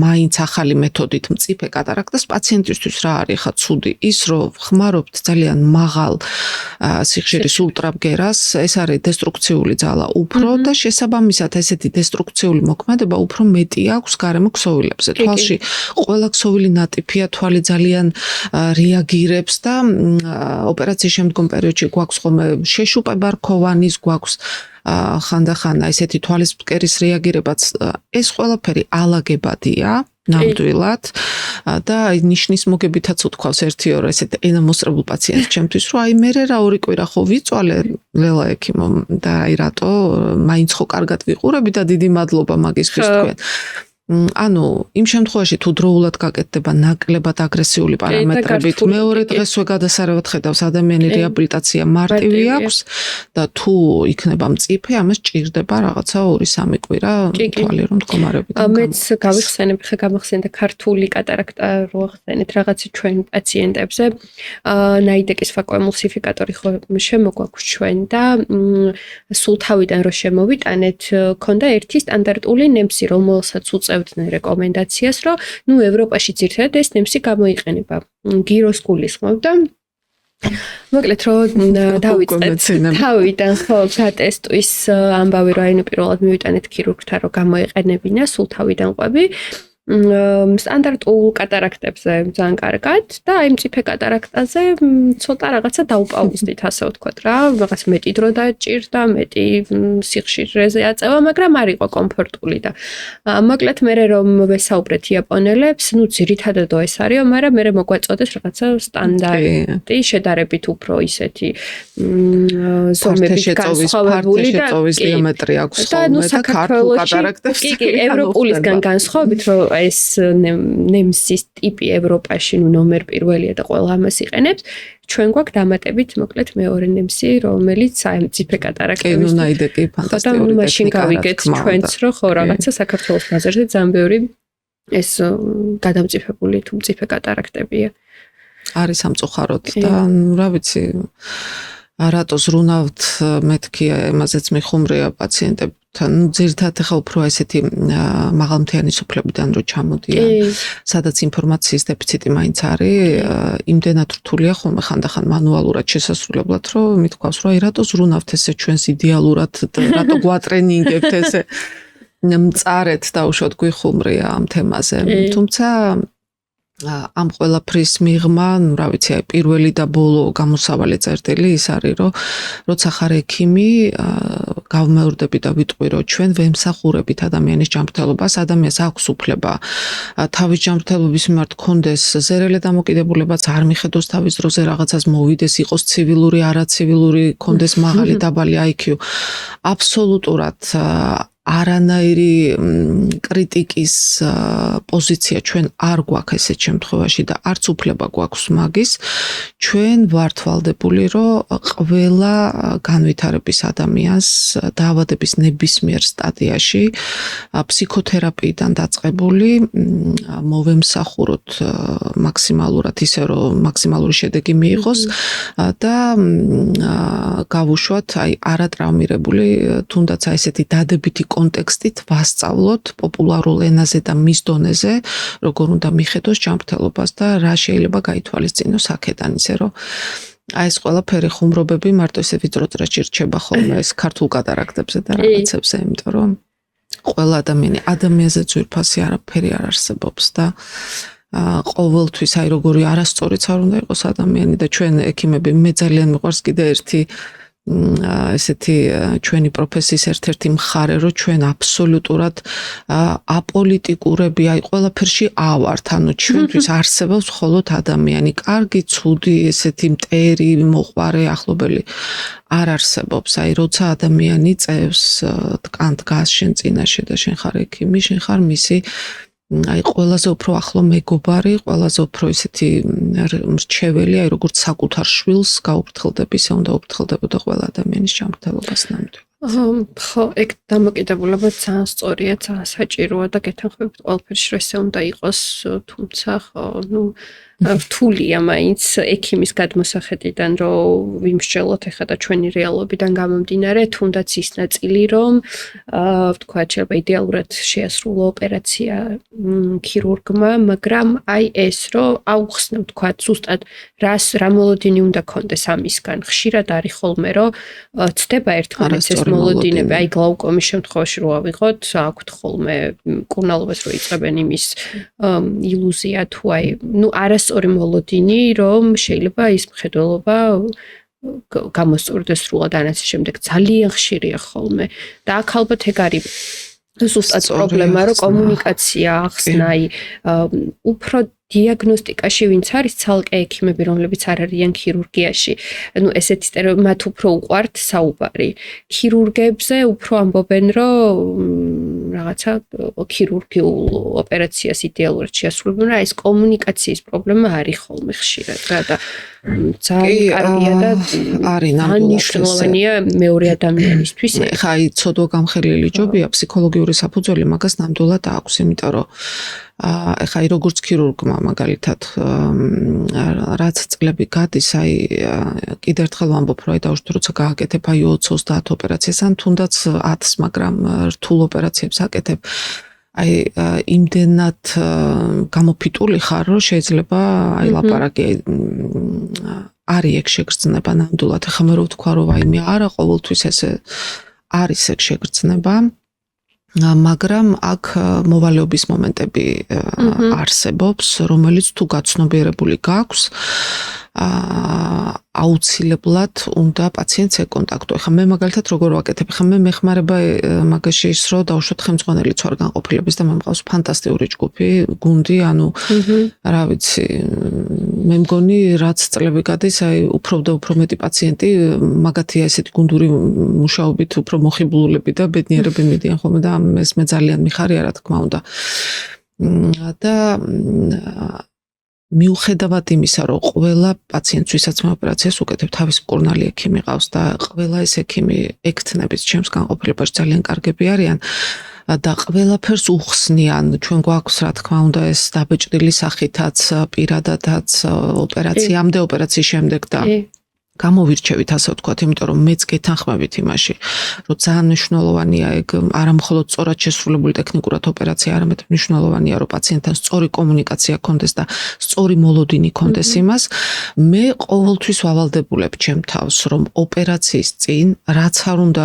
მაინც ახალი მეთოდით მწიფე კატარაქტას, პაციენტისთვის რა არის ხა ცუდი? ის რომ ხმარობთ ძალიან მაღალ სიხშირის ულტრაბგერას, ეს არის დესტრუქციული ძალა უფრო და შესაბამისად ესეთი დესტრუქციული მოქმედება უფრო მეტი აქვს გარემო ქსოვილებზე. თვალში ყველა ქსოვილი ნატიფია, თვალი ძალიან რეაგირებს და ოპერაციის შემდგომ პერიოდში გვაქვს ხოლმე შეშუპება რქოვანის, გვაქვს ხანდახანა ესეთი თვალის ფკერის რეაგირებაც, ეს ყველაფერი ალაგებადია ნამდვილად და ნიშნის მოგებითაც უთქვავს 1-2 ესეთ ენამოსწრებულ პაციენტს ჩემთვის, რომ აი მე რა 2 კვირა ხო ვიწვალე ლელა ექიმო და აი რატო მაინც ხო კარგად ვიყურები და დიდი მადლობა მაგისთვის თქვენ. ანუ იმ შემთხვევაში თუ დროულად გაკეთდება ნაკლებად აგრესიული პარამეტრებით, მეორე დღესვე გადასარევად ხედავს ადამიანი რეაბილიტაცია მარტივი აქვს და თუ იქნება მწიფე, ამას ჭირდება რაღაცა 2-3 კვირა თვალი რომ მდგომარეობიდან. მეც გავიხსენებ, ხე გამახსენდა ქართული კატარაქტა რო ახსენეთ რაღაცა ჩვენ პაციენტებზე, ნაიდეკის ვაკუემულსიფიკატორი ხო შემოგვაქვს ჩვენ და სულ თავიდან რო შემოვიტანეთ, ქონდა ერთი სტანდარტული ნემსი, რომელსაც უწევდნენ რეკომენდაციას, რომ ნუ ევროპაში ძირითადად ეს ნემსი გამოიყენება. გიროს გულისხმობდა. მოკლედ რომ დავიწყეთ თავიდან ხო გატესტვის ამბავი რომ აი ნუ პირველად მივიტანეთ ქირურგთან რომ გამოიყენებინა სულ თავიდან ყვები. სტანდარტულ კატარაქტებზე ძალიან კარგად და აი მწიფე კატარაქტაზე ცოტა რაღაცა დაუპაუზდით ასე ვთქვათ რა, რაღაც მეტი დრო დაჭირდა, მეტი სიხშირეზე აწევა, მაგრამ არ იყო კომფორტული და მოკლედ მე რომ ვესაუბრეთ იაპონელებს, ნუ ძირითადად ეს არისო, მაგრამ მე მოგვაწოდეს რაღაცა სტანდარტი, შედარებით უფრო ისეთი ზომებით განსხვავებული და დიამეტრი აქვს ხოლმე და ქართულ კატარაქტებს კი, ევროპულისგან განსხვავებით რომ ეს ნემსის ტიპი ევროპაში ნომერ პირველია და ყველა ამას იყენებს. ჩვენ გვაქვს დამატებით მოკლედ მეორე ნემსი, რომელიც აი მწიფე კატარაქტების. კი, ნუ ნაიდეკი ფანტასტიკური ტექნიკა. მაშინ გავიგეთ ჩვენც რომ ხო რაღაცა საქართველოს ბაზარზე ძალიან ბევრი ეს გადამწიფებული თუ მწიფე კატარაქტებია. არის სამწუხაროდ და რა ვიცი რატო ზრუნავთ მეთქი იმაზეც მიხუმრია პაციენტებთან ძირითადად ახლა უფრო ესეთი მაღალმთიანი სოფლებიდან რო ჩამოდიან სადაც ინფორმაციის დეფიციტი მაინც არის იმდენად რთულია ხოლმე ხანდახან მანუალურად შესასრულებლად რომ მithქვავს რომ აი რატო ზრუნავთ ესე ჩვენს იდეალურად რატო გვატრენინგებთ ესე მწარეთ დაუშვათ გვიხუმრია ამ თემაზე თუმცა ამ ყველაფრის მიღმა, ну, რა ვიცი, აი პირველი და ბოლო გამოსავალი წერტილი ის არის, რომ როცა ხარ ექიმი, გავმეორდები და ვიტყვი, რომ ჩვენ ვემსახურებით ადამიანის ჯანმრთელობას, ადამიანს აქვს უფლება თავის ჯანმრთელობის მიმართ კონდეს ზერელე დამოკიდებულებაც არ მიხედოს თავის დროზე რაღაცას მოვიდეს, იყოს ცივილური, არაცივილური, კონდეს მაღალი, დაბალი IQ. აბსოლუტურად არანაირი კრიტიკის პოზიცია ჩვენ არ გვაქვს ესეთ შემთხვევაში და არც უფლება გვაქვს მაგის. ჩვენ ვართ ვალდებული, რომ ყველა განვითარების ადამიანს დაავადების ნებისმიერ სტადიაში ფსიქოთერაპიიდან დაწყებული მოვემსახუროთ მაქსიმალურად ისე, რომ მაქსიმალური შედეგი მიიღოს და გავუშვათ აი არატრავმირებული თუნდაც აი ესეთი დადებითი კონტექსტით ვასწავლოთ პოპულარულ ენაზე და მის დონეზე, როგორ უნდა მიხედოს ჯანმრთელობას და რა შეიძლება გაითვალისწინოს აქედან, ისე რომ აი ეს ყველაფერი ხუმრობები მარტო ესე ვიწრო წრეში რჩება ხოლმე ეს ქართულ კატარაქტებზე და რაღაცებზე, იმიტომ რომ ყველა ადამიანზე ძვირფასი არაფერი არ არსებობს და ყოველთვის აი როგორი არასწორიც არ უნდა იყოს ადამიანი და ჩვენ ექიმები მე ძალიან მიყვარს კიდე ერთი ესეთი ჩვენი პროფესიის ერთ-ერთი მხარე, რომ ჩვენ აბსოლუტურად აპოლიტიკურები, აი ყველაფერში ავართ, ანუ ჩვენთვის არსებობს მხოლოდ ადამიანი, კარგი, ცუდი, ესეთი მტერი, მოყვარე, ახლობელი არ არსებობს. აი როცა ადამიანი წევს დგას შენ წინაშე და შენ ხარ ექიმი, შენ ხარ მისი აი ყველაზე უფრო ახლო მეგობარი, ყველაზე უფრო ისეთი მრჩეველი, აი როგორც საკუთარ შვილს გაუფრთხილდები, ისე უნდა უფრთხილდებოდა ყველა ადამიანის ჯანმრთელობას ნამდვილად. ხო, ეგ დამოკიდებულება ძალიან სწორია, ძალიან საჭიროა და გეთანხმებით ყველაფერში რომ ესე უნდა იყოს, თუმცა ხო, ნუ რთულია მაინც ექიმის გადმოსახედიდან რომ ვიმსჯელოთ ეხლა და ჩვენი რეალობიდან გამომდინარე, თუნდაც ის ნაწილი რომ ვთქვათ, შეიძლება იდეალურად შეასრულო ოპერაცია ქირურგმა, მაგრამ აი ეს რომ აუხსნა ვთქვათ, ზუსტად რა მოლოდინი უნდა კონდეს ამისგან. ხშირად არის ხოლმე რომ ცდება ერთმანეთს ეს მოლოდინები, აი გლაუკომის შემთხვევაში რო ავიღოთ, აქვთ ხოლმე მკურნალობას რო იწყებენ იმის ილუზია თუ აი, არასწორი მოლოდინი, რომ შეიძლება ის მხედველობა გამოსწორდეს სრულად ანაცის შემდეგ ძალიან ხშირია ხოლმე. და აქ ალბათ ეგ არის ზუსტად პრობლემა, რომ კომუნიკაცია ახსნა, უფრო დიაგნოსტიკაში ვინც არის ცალკე ექიმები, რომლებიც არ არიან ქირურგიაში. ესეთი მათ უფრო უყვართ საუბარი. ქირურგებზე უფრო ამბობენ, რომ რაღაცა ქირურგიულ ოპერაციას იდეალურად შეასრულებენ, რა ეს კომუნიკაციის პრობლემა არის ხოლმე ხშირად რა და ძალიან კარგია და არის მნიშვნელოვანია მეორე ადამიანისთვის. ხა აი ცოდვა გამხელილი ჯობია ფსიქოლოგიური საფუძველი მაგას ნამდვილად აქვს, იმიტომ რომ ეხა აი როგორც ქირურგმა მაგალითად რაც წლები გადის, აი კიდევ ერთხელ ვამბობ, რომ აი დავუშვათ როცა გააკეთებ აი 20-30 ოპერაციას ან თუნდაც 10-ს, მაგრამ რთულ ოპერაციებს აკეთებ, აი იმდენად გამოფიტული ხარ, რომ შეიძლება აი ლაპარაკი არის ეგ შეგრძნება ნამდვილად. ეხლა მე რო ვთქვა, რომ აი მე არა ყოველთვის ესე არის ეგ შეგრძნება, მაგრამ აქ მოვალეობის მომენტები არსებობს, რომელიც თუ გაცნობიერებული გაქვს, აუცილებლად უნდა პაციენტს ეკონტაქტო. ეხლა მე მაგალითად როგორ ვაკეთებ? ეხლა მე მეხმარება მაგაში ის, რომ დავუშვათ ხელმძღვანელიც ვარ განყოფილების და მე მყავს ფანტასტიკური ჯგუფი, გუნდი, ანუ რა ვიცი, მე მგონი რაც წლები გადის, აი უფრო და უფრო მეტი პაციენტი მაგათია ესეთი გუნდური მუშაობით უფრო მოხიბლულები და ბედნიერები მიდიან ხოლმე და ეს მე ძალიან მიხარია, რა თქმა უნდა. და მიუხედავად იმისა, რომ ყველა პაციენტს, ვისაც მე ოპერაციას უკეთებ, თავის მკურნალი ექიმი ყავს და ყველა ეს ექიმი ექთნების ჩემს განყოფილებაში ძალიან კარგები არიან და ყველაფერს უხსნიან. ჩვენ გვაქვს, რა თქმა უნდა, ეს დაბეჭდილი სახითაც, პირადადაც, ოპერაციამდე, ოპერაციის შემდეგ და გამოვირჩევით, ასე ვთქვათ, იმიტომ რომ მეც გეთანხმებით იმაში, რომ ძალიან მნიშვნელოვანია ეგ არა მხოლოდ სწორად შესრულებული ტექნიკურად ოპერაცია, არამედ მნიშვნელოვანია, რომ პაციენტთან სწორი კომუნიკაცია კონდეს და სწორი მოლოდინი კონდეს იმას. მე ყოველთვის ვავალდებულებ ჩემ თავს, რომ ოპერაციის წინ რაც არ უნდა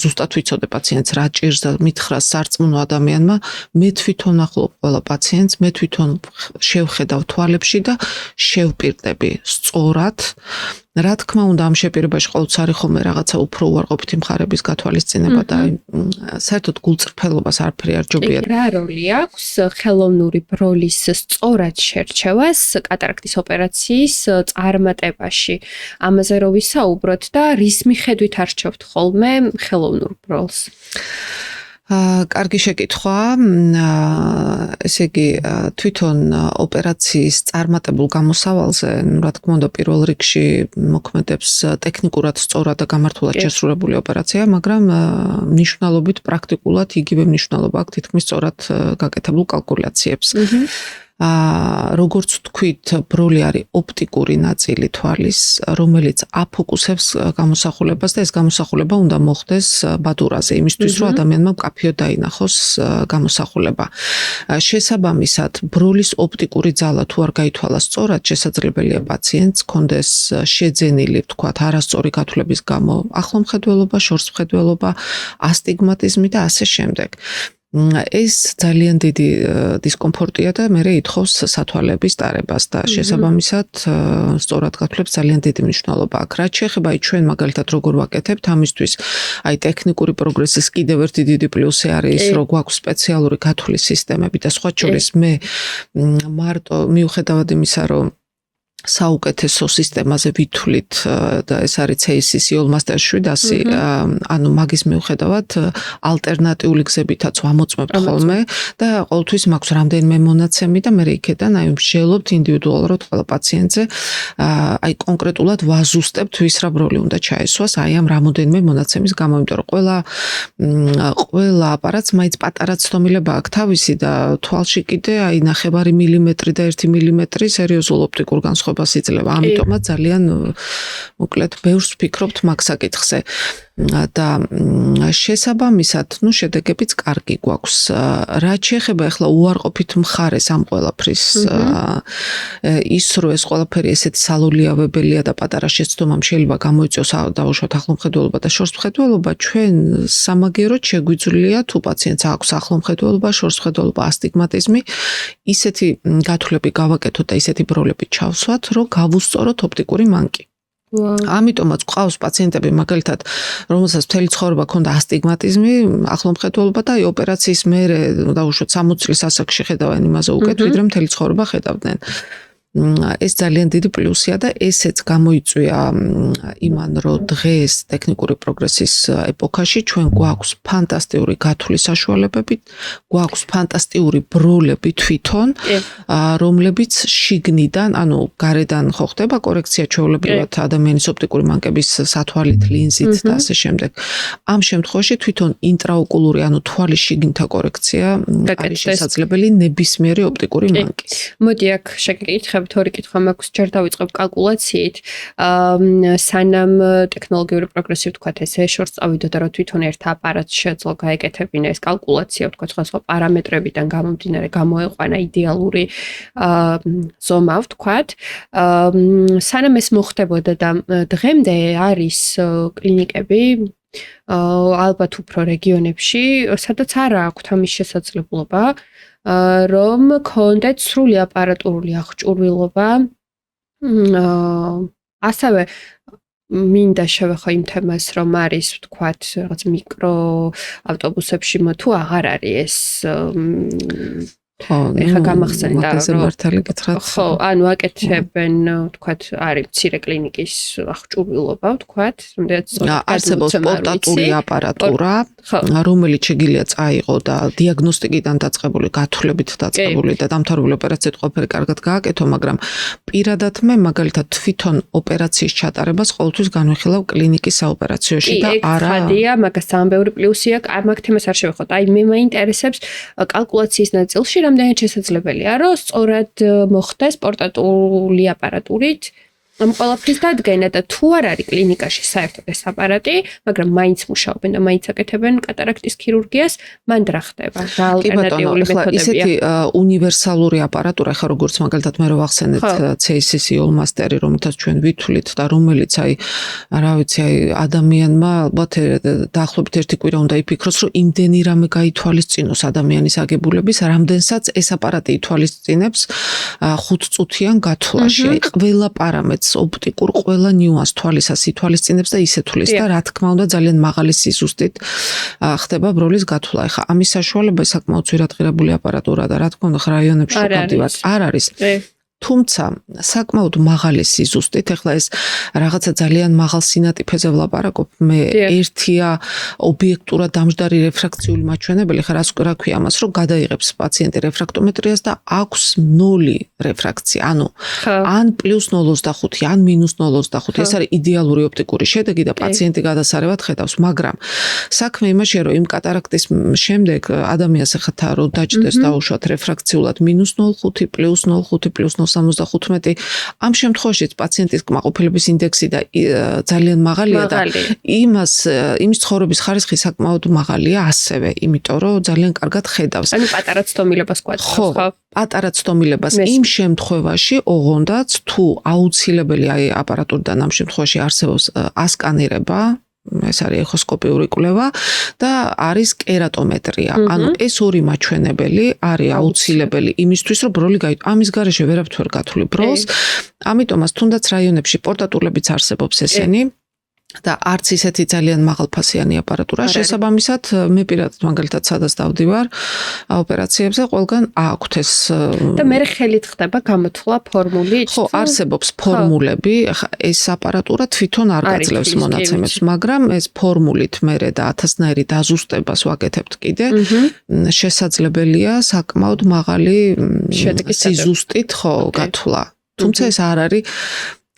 ზუსტად ვიცოდე პაციენტს რა ჭირს და მითხრას სარწმუნო ადამიანმა, მე თვითონ ახლობ ყველა პაციენტს, მე თვითონ შევხედავ თვალებში და შევპირდები სწორად. რა თქმა უნდა, ამ შეპირებაში ყოველთვის არის ხოლმე რაღაცა უფრო უარყოფითი მხარების გათვალისწინება და საერთოდ გულწრფელობას არაფერი არ ჯობია. რა როლი აქვს ხელოვნური ბროლის სწორად შერჩევას კატარაქტის ოპერაციის წარმატებაში? ამაზე რო ვისაუბროთ და რის მიხედვით არჩევთ ხოლმე ხელოვნურ ბროლს? კარგი შეკითხვა. ესე იგი, თვითონ ოპერაციის წარმატებულ გამოსავალზე, რა თქმა უნდა, პირველ რიგში მოქმედებს ტექნიკურად სწორად და გამართულად შესრულებული ოპერაცია, მაგრამ მნიშვნელობით პრაქტიკულად იგივე მნიშვნელობა აქვს თითქმის სწორად გაკეთებულ კალკულაციებს. როგორც თქვით, ბროლი არის ოპტიკური ნაწილი თვალის, რომელიც აფოკუსებს გამოსახულებას და ეს გამოსახულება უნდა მოხდეს ბადურაზე, იმისთვის, რომ ადამიანმა მკაფიოდ დაინახოს გამოსახულება. შესაბამისად, ბროლის ოპტიკური ძალა თუ არ გაითვალა სწორად, შესაძლებელია პაციენტს კონდეს შეძენილი, ვთქვათ, არასწორი გათვლების გამო ახლომხედველობა, შორსმხედველობა, ასტიგმატიზმი და ასე შემდეგ. ეს ძალიან დიდი დისკომფორტია და მე ითხოვს სათვალების ტარებას და შესაბამისად სწორად გათვლებს ძალიან დიდი მნიშვნელობა აქვს. რაც შეეხება ჩვენ მაგალითად როგორ ვაკეთებთ ამისთვის, აი ტექნიკური პროგრესის კიდევ ერთი დიდი პლუსი არის ის, რომ გვაქვს სპეციალური გათვლის სისტემები და სხვა შორის მე მარტო მიუხედავად იმისა, რომ საუკეთესო სისტემაზე ვითვლით და ეს არის CSCC Allmaster 700, ანუ მაგის მიუხედავად ალტერნატიული გზებითაც ვამოწმებთ ხოლმე და ყოველთვის მაქვს რამდენიმე მონაცემი და მე იქედან აი ვშელობთ ინდივიდუალურად ყველა პაციენტზე აი კონკრეტულად ვაზუსტებთ ვის რა ბროლი უნდა ჩაესვას აი ამ რამოდენიმე მონაცემის გამო, იმიტომ რომ ყველა აპარატს მაინც პატარა ცდომილება აქვს თავისი და თვალში კიდე აი ნახევარი მილიმეტრი და 1 მილიმეტრი სერიოზულ ოპტიკურ განსხვავებას იძლევა. ამიტომაც ძალიან მოკლედ ბევრს ვფიქრობთ მაგ საკითხზე. და შესაბამისად, შედეგებიც კარგი გვაქვს. რაც შეეხება ახლა უარყოფით მხარეს ამ ყველაფრის, ის რომ ეს ყველაფერი ესეთი სალოლიავებელია და პატარა შეცდომამ შეიძლება გამოიწვიოს დაუშვათ ახლომხედველობა და შორსმხედველობა, ჩვენ სამაგიეროდ შეგვიძლია თუ პაციენტს აქვს ახლომხედველობა, შორსმხედველობა, ასტიგმატიზმი, ისეთი გათვლები გავაკეთოთ და ისეთი ბროლები ჩავსვათ, რომ გავუსწოროთ ოპტიკური მანკი. ამიტომაც ყავს პაციენტები მაგალითად, რომელსაც მთელი ცხოვრება ჰქონდა ასტიგმატიზმი, ახლომხედველობა და ოპერაციის მერე დაუშვათ 60 წლის ასაკში ხედავენ იმაზე უკეთ, ვიდრე მთელი ცხოვრება ხედავდნენ. ეს ძალიან დიდი პლუსია და ესეც გამოიწვია იმან, რომ დღეს ტექნიკური პროგრესის ეპოქაში ჩვენ გვაქვს ფანტასტიკური გათვლის საშუალებები, გვაქვს ფანტასტიკური ბროლები თვითონ, რომლებიც შიგნიდან, ანუ გარედან ხო ხდება კორექცია ჩვეულებრივად ადამიანის ოპტიკური მანკების სათვალით, ლინზით და ასე შემდეგ. ამ შემთხვევაში თვითონ ინტრაოკულური, ანუ თვალის შიგნითა კორექცია არის შესაძლებელი ნებისმიერი ოპტიკური მანკის. მოდი აქ შეგეკითხებ თორე კითხვა მაქვს, ჯერ დავიწყებ კალკულაციით, სანამ ტექნოლოგიური პროგრესი ვთქვათ ესე შორს წავიდო და რა თვითონ ერთ აპარატს შეძლო გაეკეთებინა ეს კალკულაცია, ვთქვათ სხვა პარამეტრებიდან გამომდინარე გამოეყვანა იდეალური ზომა, ვთქვათ. სანამ ეს მოხდებოდა და დღემდე არის კლინიკები ალბათ უფრო რეგიონებში, სადაც არ აქვს ამის შესაძლებლობა, რომ კონდეთ სრული აპარატურული აღჭურვილობა. ასევე მინდა შევეხო იმ თემას, რომ არის ვთქვათ რაღაც მიკრო ავტობუსებში თუ აღარ არის ეს ეხა გამახსენდა რომ მართალი გითხრათ. ხო, ანუ აკეთებენ ვთქვათ არის მცირე კლინიკის აღჭურვილობა ვთქვათ, რომელიც არსებობს პორტატული აპარატურა, რომელიც შეგიძლია წაიღო და დიაგნოსტიკიდან დაწყებული, გათვლებით დაწყებული და დამთავრებული ოპერაციით ყველაფერი კარგად გააკეთო, მაგრამ პირადად მე მაგალითად თვითონ ოპერაციის ჩატარებას ყოველთვის განვიხილავ კლინიკის საოპერაციოში და არა ხადია, მაგას ძალიან ბევრი პლუსი აქვს, მაგ თემას არ შევეხოთ. აი მე მაინტერესებს კალკულაციის ნაწილში რამდენად შესაძლებელია, რომ სწორად მოხდეს პორტატული აპარატურით ამ ყველაფრის დადგენა და თუ არ არის კლინიკაში საერთოდ ეს აპარატი, მაგრამ მაინც მუშაობენ და მაინც აკეთებენ კატარაქტის ქირურგიას, მან რა ხდება? რა ალტერნატიული მეთოდებია? ისეთი უნივერსალური აპარატურა, ხა როგორც მაგალითად მე რო ვახსენეთ CSCC Allmaster-ი, რომელთაც ჩვენ ვითვლით და რომელიც აი რა ვიცი, აი ადამიანმა ალბათ დაახლოებით 1 კვირა უნდა იფიქროს, რომ იმდენი რამე გაითვალისწინოს ადამიანის აგებულების, რამდენსაც ეს აპარატი ითვალისწინებს 5 წუთიან გათვლაში. აი ყველა პარამეტრს ოპტიკურ ყველა ნიუანს თვალისას ითვალისწინებს და ისეთulis და რა თქმა უნდა ძალიან მაღალი სიზუსტით ხდება ბროლის გათვლა. ეხა ამის საშუალება საკმაოდ ძვირადღირებული აპარატურა და რა თქმა უნდა რაიონებში უკავდივართ არ არის. თუმცა საკმაოდ მაღალი სიზუსტით, ეხლა ეს რაღაცა ძალიან მაღალ სინატიფეზე ვლაპარაკობ, მე ერთია ობიექტურად დამჯდარი რეფრაქციული მაჩვენებელი, ხა რა ქვია ამას, რომ გადაიღებს პაციენტი რეფრაქტომეტრიას და აქვს 0 რეფრაქცია, ანუ ან +0.25, ან -0.25, ეს არის იდეალური ოპტიკური შედეგი და პაციენტი გადასარევად ხედავს, მაგრამ საქმე იმაშია, რომ იმ კატარაქტის შემდეგ ადამიანს ახლა რო დაჭდეს დაუშვათ რეფრაქციულად -0.5, +0.5, +0.75 ამ შემთხვევაშიც პაციენტის კმაყოფილების ინდექსი და ძალიან მაღალია და იმის ცხოვრების ხარისხი საკმაოდ მაღალია ასევე, იმიტომ რომ ძალიან კარგად ხედავს. ანუ პატარა ცდომილებას გვაქვს, ხო? პატარა ცდომილებას იმ შემთხვევაში ოღონდაც თუ აუცილებელი აი აპარატურიდან ამ შემთხვევაში არსებობს ასკანირება, ეს არის ეხოსკოპიური კვლევა და არის კერატომეტრია. ანუ ეს ორი მაჩვენებელი არის აუცილებელი იმისთვის, რომ ბროლი გაიტო. ამის გარეშე ვერავთ ვერ გათვლი ბროლს. ამიტომაც თუნდაც რაიონებში პორტატულებიც არსებობს ესენი და არც ისეთი ძალიან მაღალფასიანი აპარატურა. შესაბამისად, მე პირადად მაგალითად სადაც დავდივარ ოპერაციებზე, ყველგან აქვთ ეს და მე ხელით ხდება გამოთვლა ფორმულით. ხო, არსებობს ფორმულები, ეს აპარატურა თვითონ არ გაძლევს მონაცემებს, მაგრამ ეს ფორმულით მე და ათასნაირი დაზუსტებას ვაკეთებთ კიდე. შესაძლებელია საკმაოდ მაღალი სიზუსტით ხო გათვლა. თუმცა ეს არ არის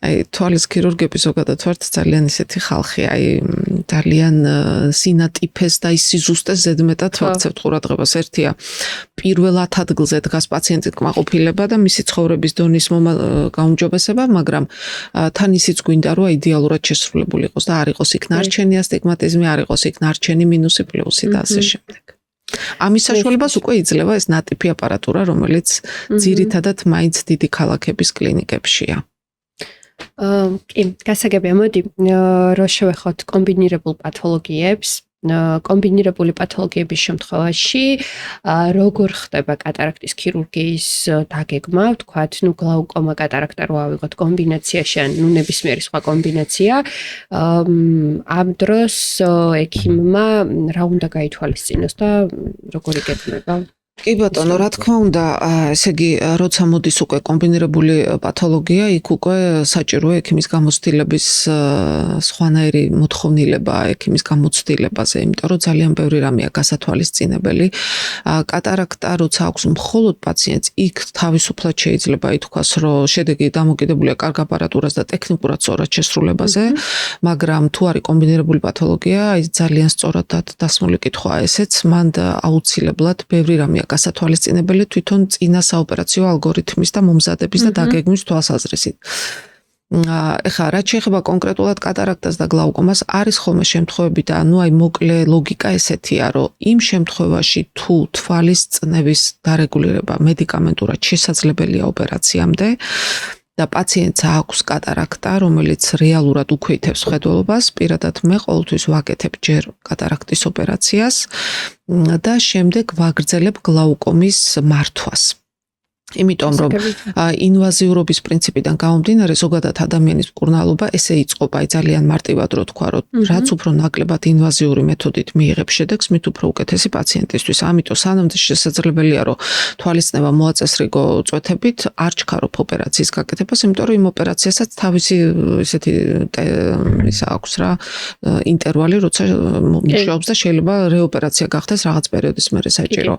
თვალის ქირურგები ზოგადად ვართ ძალიან ისეთი ხალხი, ძალიან სინატიფეს და ის სიზუსტეს ზედმეტად ვაქცევთ ყურადღებას. ერთია პირველად ადგილზე დგას პაციენტის კმაყოფილება და მისი ცხოვრების დონის გაუმჯობესება, მაგრამ თან ისიც გვინდა რომ იდეალურად შესრულებული იყოს და არ იყოს იქ ნარჩენი ასტიგმატიზმი, არ იყოს იქ ნარჩენი მინუსი პლუსი და ასე შემდეგ. ამის საშუალებას უკვე იძლევა ეს ნატიფი აპარატურა, რომელიც ძირითადად მაინც დიდი ქალაქების კლინიკებშია. კი, გასაგებია, მოდი რო შევეხოთ კომბინირებულ პათოლოგიებს. კომბინირებული პათოლოგიების შემთხვევაში როგორ ხდება კატარაქტის ქირურგიის დაგეგმა, ვთქვათ, გლაუკომა კატარაქტა რო ავიღოთ კომბინაციაში, ან ნებისმიერი სხვა კომბინაცია, ამ დროს ექიმმა რა უნდა გაითვალისწინოს და როგორ იგეგმება? კი ბატონო, რა თქმა უნდა, ესე იგი, როცა მოდის უკვე კომბინირებული პათოლოგია, იქ უკვე საჭიროა ექიმის გამოცდილების სხვანაირი მოთხოვნილება ექიმის გამოცდილებაზე, იმიტომ რომ ძალიან ბევრი რამეა გასათვალისწინებელი. კატარაქტა როცა აქვს მხოლოდ პაციენტს, იქ თავისუფლად შეიძლება ითქვას, რომ შედეგი დამოკიდებულია კარგ აპარატურას და ტექნიკურად სწორად შესრულებაზე, მაგრამ თუ არის კომბინირებული პათოლოგია, აი ძალიან სწორად დასმული კითხვაა ესეც, მან აუცილებლად ბევრი რამეა გასათვალისწინებელი თვითონ წინა საოპერაციო ალგორითმის და მომზადების და დაგეგმვის თვალსაზრისით. ეხლა რაც შეეხება კონკრეტულად კატარაქტას და გლაუკომას, არის ხოლმე შემთხვევები და აი მოკლე ლოგიკა ესეთია, რომ იმ შემთხვევაში თუ თვალის წნევის დარეგულირება მედიკამენტურად შესაძლებელია ოპერაციამდე და პაციენტს აქვს კატარაქტა, რომელიც რეალურად უქვეითებს ხედველობას, პირადად მე ყოველთვის ვაკეთებ ჯერ კატარაქტის ოპერაციას და შემდეგ ვაგრძელებ გლაუკომის მართვას. იმიტომ რომ ინვაზიურობის პრინციპიდან გამომდინარე ზოგადად ადამიანის მკურნალობა ესე იწყობა, ძალიან მარტივად რო თქვა, რომ რაც უფრო ნაკლებად ინვაზიური მეთოდით მიიღებ შედეგს, მით უფრო უკეთესი პაციენტისთვის. ამიტომ სანამდე შესაძლებელია, რომ თვალისწნება მოაწესრიგო წვეთებით, არ ჩქარობ ოპერაციის გაკეთებას, იმიტომ რომ იმ ოპერაციასაც თავისი ესეთი ისა აქვს რა, ინტერვალი, როცა მუშაობს და შეიძლება რეოპერაცია გახდეს რაღაც პერიოდის მერე საჭირო.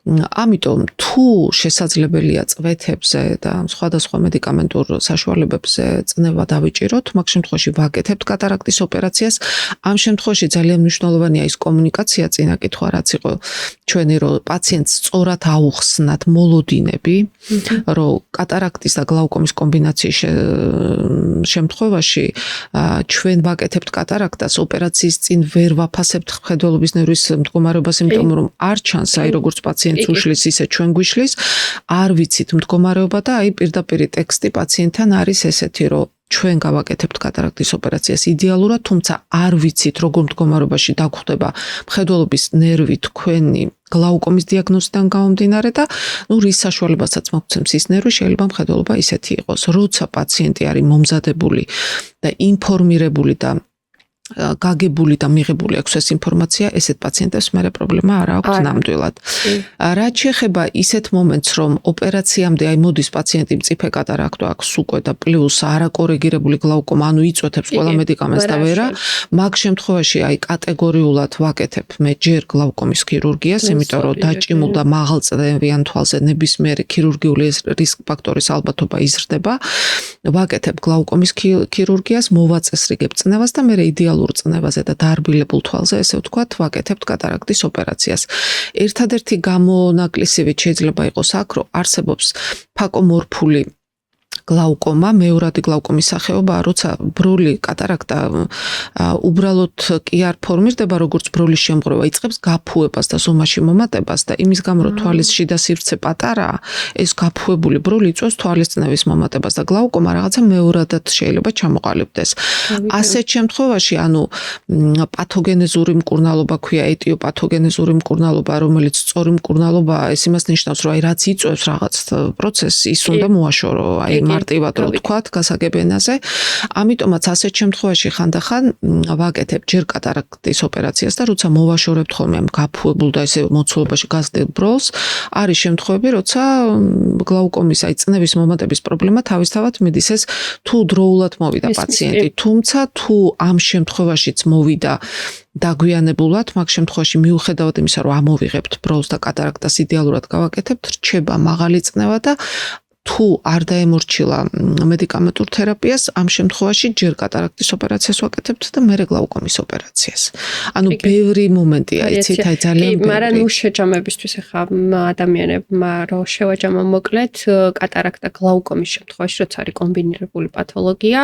ამიტომ თუ შესაძლებელია წვეთებზე და სხვადასხვა მედიკამენტურ საშუალებებზე წნევა დავიჭიროთ, მაგ შემთხვევაში ვაკეთებთ კატარაქტის ოპერაციას. ამ შემთხვევაში ძალიან მნიშვნელოვანია ის კომუნიკაცია, წინა კითხვა რაც იყო ჩვენი, რომ პაციენტს სწორად აუხსნათ მოლოდინები, რომ კატარაქტის და გლაუკომის კომბინაციის შემთხვევაში ჩვენ ვაკეთებთ კატარაქტას, ოპერაციის წინ ვერ ვაფასებთ ხედველობის ნერვის მდგომარეობას, იმიტომ რომ არ ჩანს აი როგორც პაციენტს უშლის ისე ჩვენ გვიშლის, არ ვიცით მდგომარეობა და აი პირდაპირ ტექსტი პაციენტთან არის ესეთი, რომ ჩვენ გავაკეთებთ კატარაქტის ოპერაციას იდეალურად, თუმცა არ ვიცით როგორ მდგომარეობაში დაგვხვდება მხედველობის ნერვი თქვენი გლაუკომის დიაგნოზიდან გამომდინარე და რის საშუალებასაც მოგცემს ის ნერვი, შეიძლება მხედველობა ისეთი იყოს. როცა პაციენტი არის მომზადებული და ინფორმირებული და გაგებული და მიღებული აქვს ეს ინფორმაცია, ესეთ პაციენტებს მერე პრობლემა არ აქვს ნამდვილად. რაც შეეხება ისეთ მომენტს, რომ ოპერაციამდე აი მოდის პაციენტი მწიფე კატარაქტა აქვს უკვე და პლუს არაკორეგირებული გლაუკომა, ანუ იწვეთებს ყველა მედიკამენტს და ვერა, მაგ შემთხვევაში აი კატეგორიულად ვაკეთებ მე ჯერ გლაუკომის ქირურგიას, იმიტომ რომ დაჭიმულ და მაღალწნევიან თვალზე ნებისმიერი ქირურგიული რისკ ფაქტორის ალბათობა იზრდება. ვაკეთებ გლაუკომის ქირურგიას, მოვაწესრიგებ წნევას და მე იდეალურად წნევაზე და დარბილებულ თვალზე, ესე ვთქვათ, ვაკეთებთ კატარაქტის ოპერაციას. ერთადერთი გამონაკლისივით შეიძლება იყოს აქ, რომ არსებობს ფაკომორფული გლაუკომა, მეორადი გლაუკომის სახეობაა, როცა ბროლი კატარაქტა უბრალოდ კი არ ფორმირდება, როგორც ბროლის შემღვრევა, იწყებს გაფუებას და ზომაში მომატებას და იმის გამო, რომ თვალის შიდა სივრცე პატარაა, ეს გაფუებული ბროლი იწვევს თვალის წნევის მომატებას და გლაუკომა რაღაცა მეორადად შეიძლება ჩამოყალიბდეს. ასეთ შემთხვევაში, ანუ პათოგენეზური მკურნალობა ქვია, ეტიოპათოგენეზური მკურნალობა, რომელიც სწორი მკურნალობაა, ეს იმას ნიშნავს, რომ აი რაც იწვევს რაღაც პროცესს, ის უნდა მოაშორო, აი მარტივად რო ვთქვათ გასაგებენაზე. ამიტომაც ასეთ შემთხვევაში ხანდახან ვაკეთებ ჯერ კატარაქტის ოპერაციას და როცა მოვაშორებთ ხოლმე ამ გაფუებულ და ესე მოცულობაში გასდევ ბროლს, არის შემთხვევები, როცა გლაუკომის აი წნევის მომატების პრობლემა თავისთავად მიდის ეს თუ დროულად მოვიდა პაციენტი, თუმცა თუ ამ შემთხვევაშიც მოვიდა დაგვიანებულად, მაგ შემთხვევაში მიუხედავად იმისა, რომ ამოვიღებთ ბროლს და კატარაქტას იდეალურად გავაკეთებთ, რჩება მაღალი წნევა და თუ არ დაემორჩილა მედიკამენტურ თერაპიას, ამ შემთხვევაში ჯერ კატარაქტის ოპერაციას ვაკეთებთ და მერე გლაუკომის ოპერაციას. ანუ ბევრი მომენტია, იცით, აი ძალიან ბევრი. მაგრამ ნუ შეჯამებისთვის ახლა ადამიანებმა რო შევაჯამა მოკლედ კატარაქტა გლაუკომის შემთხვევაში, როცა არის კომბინირებული პათოლოგია,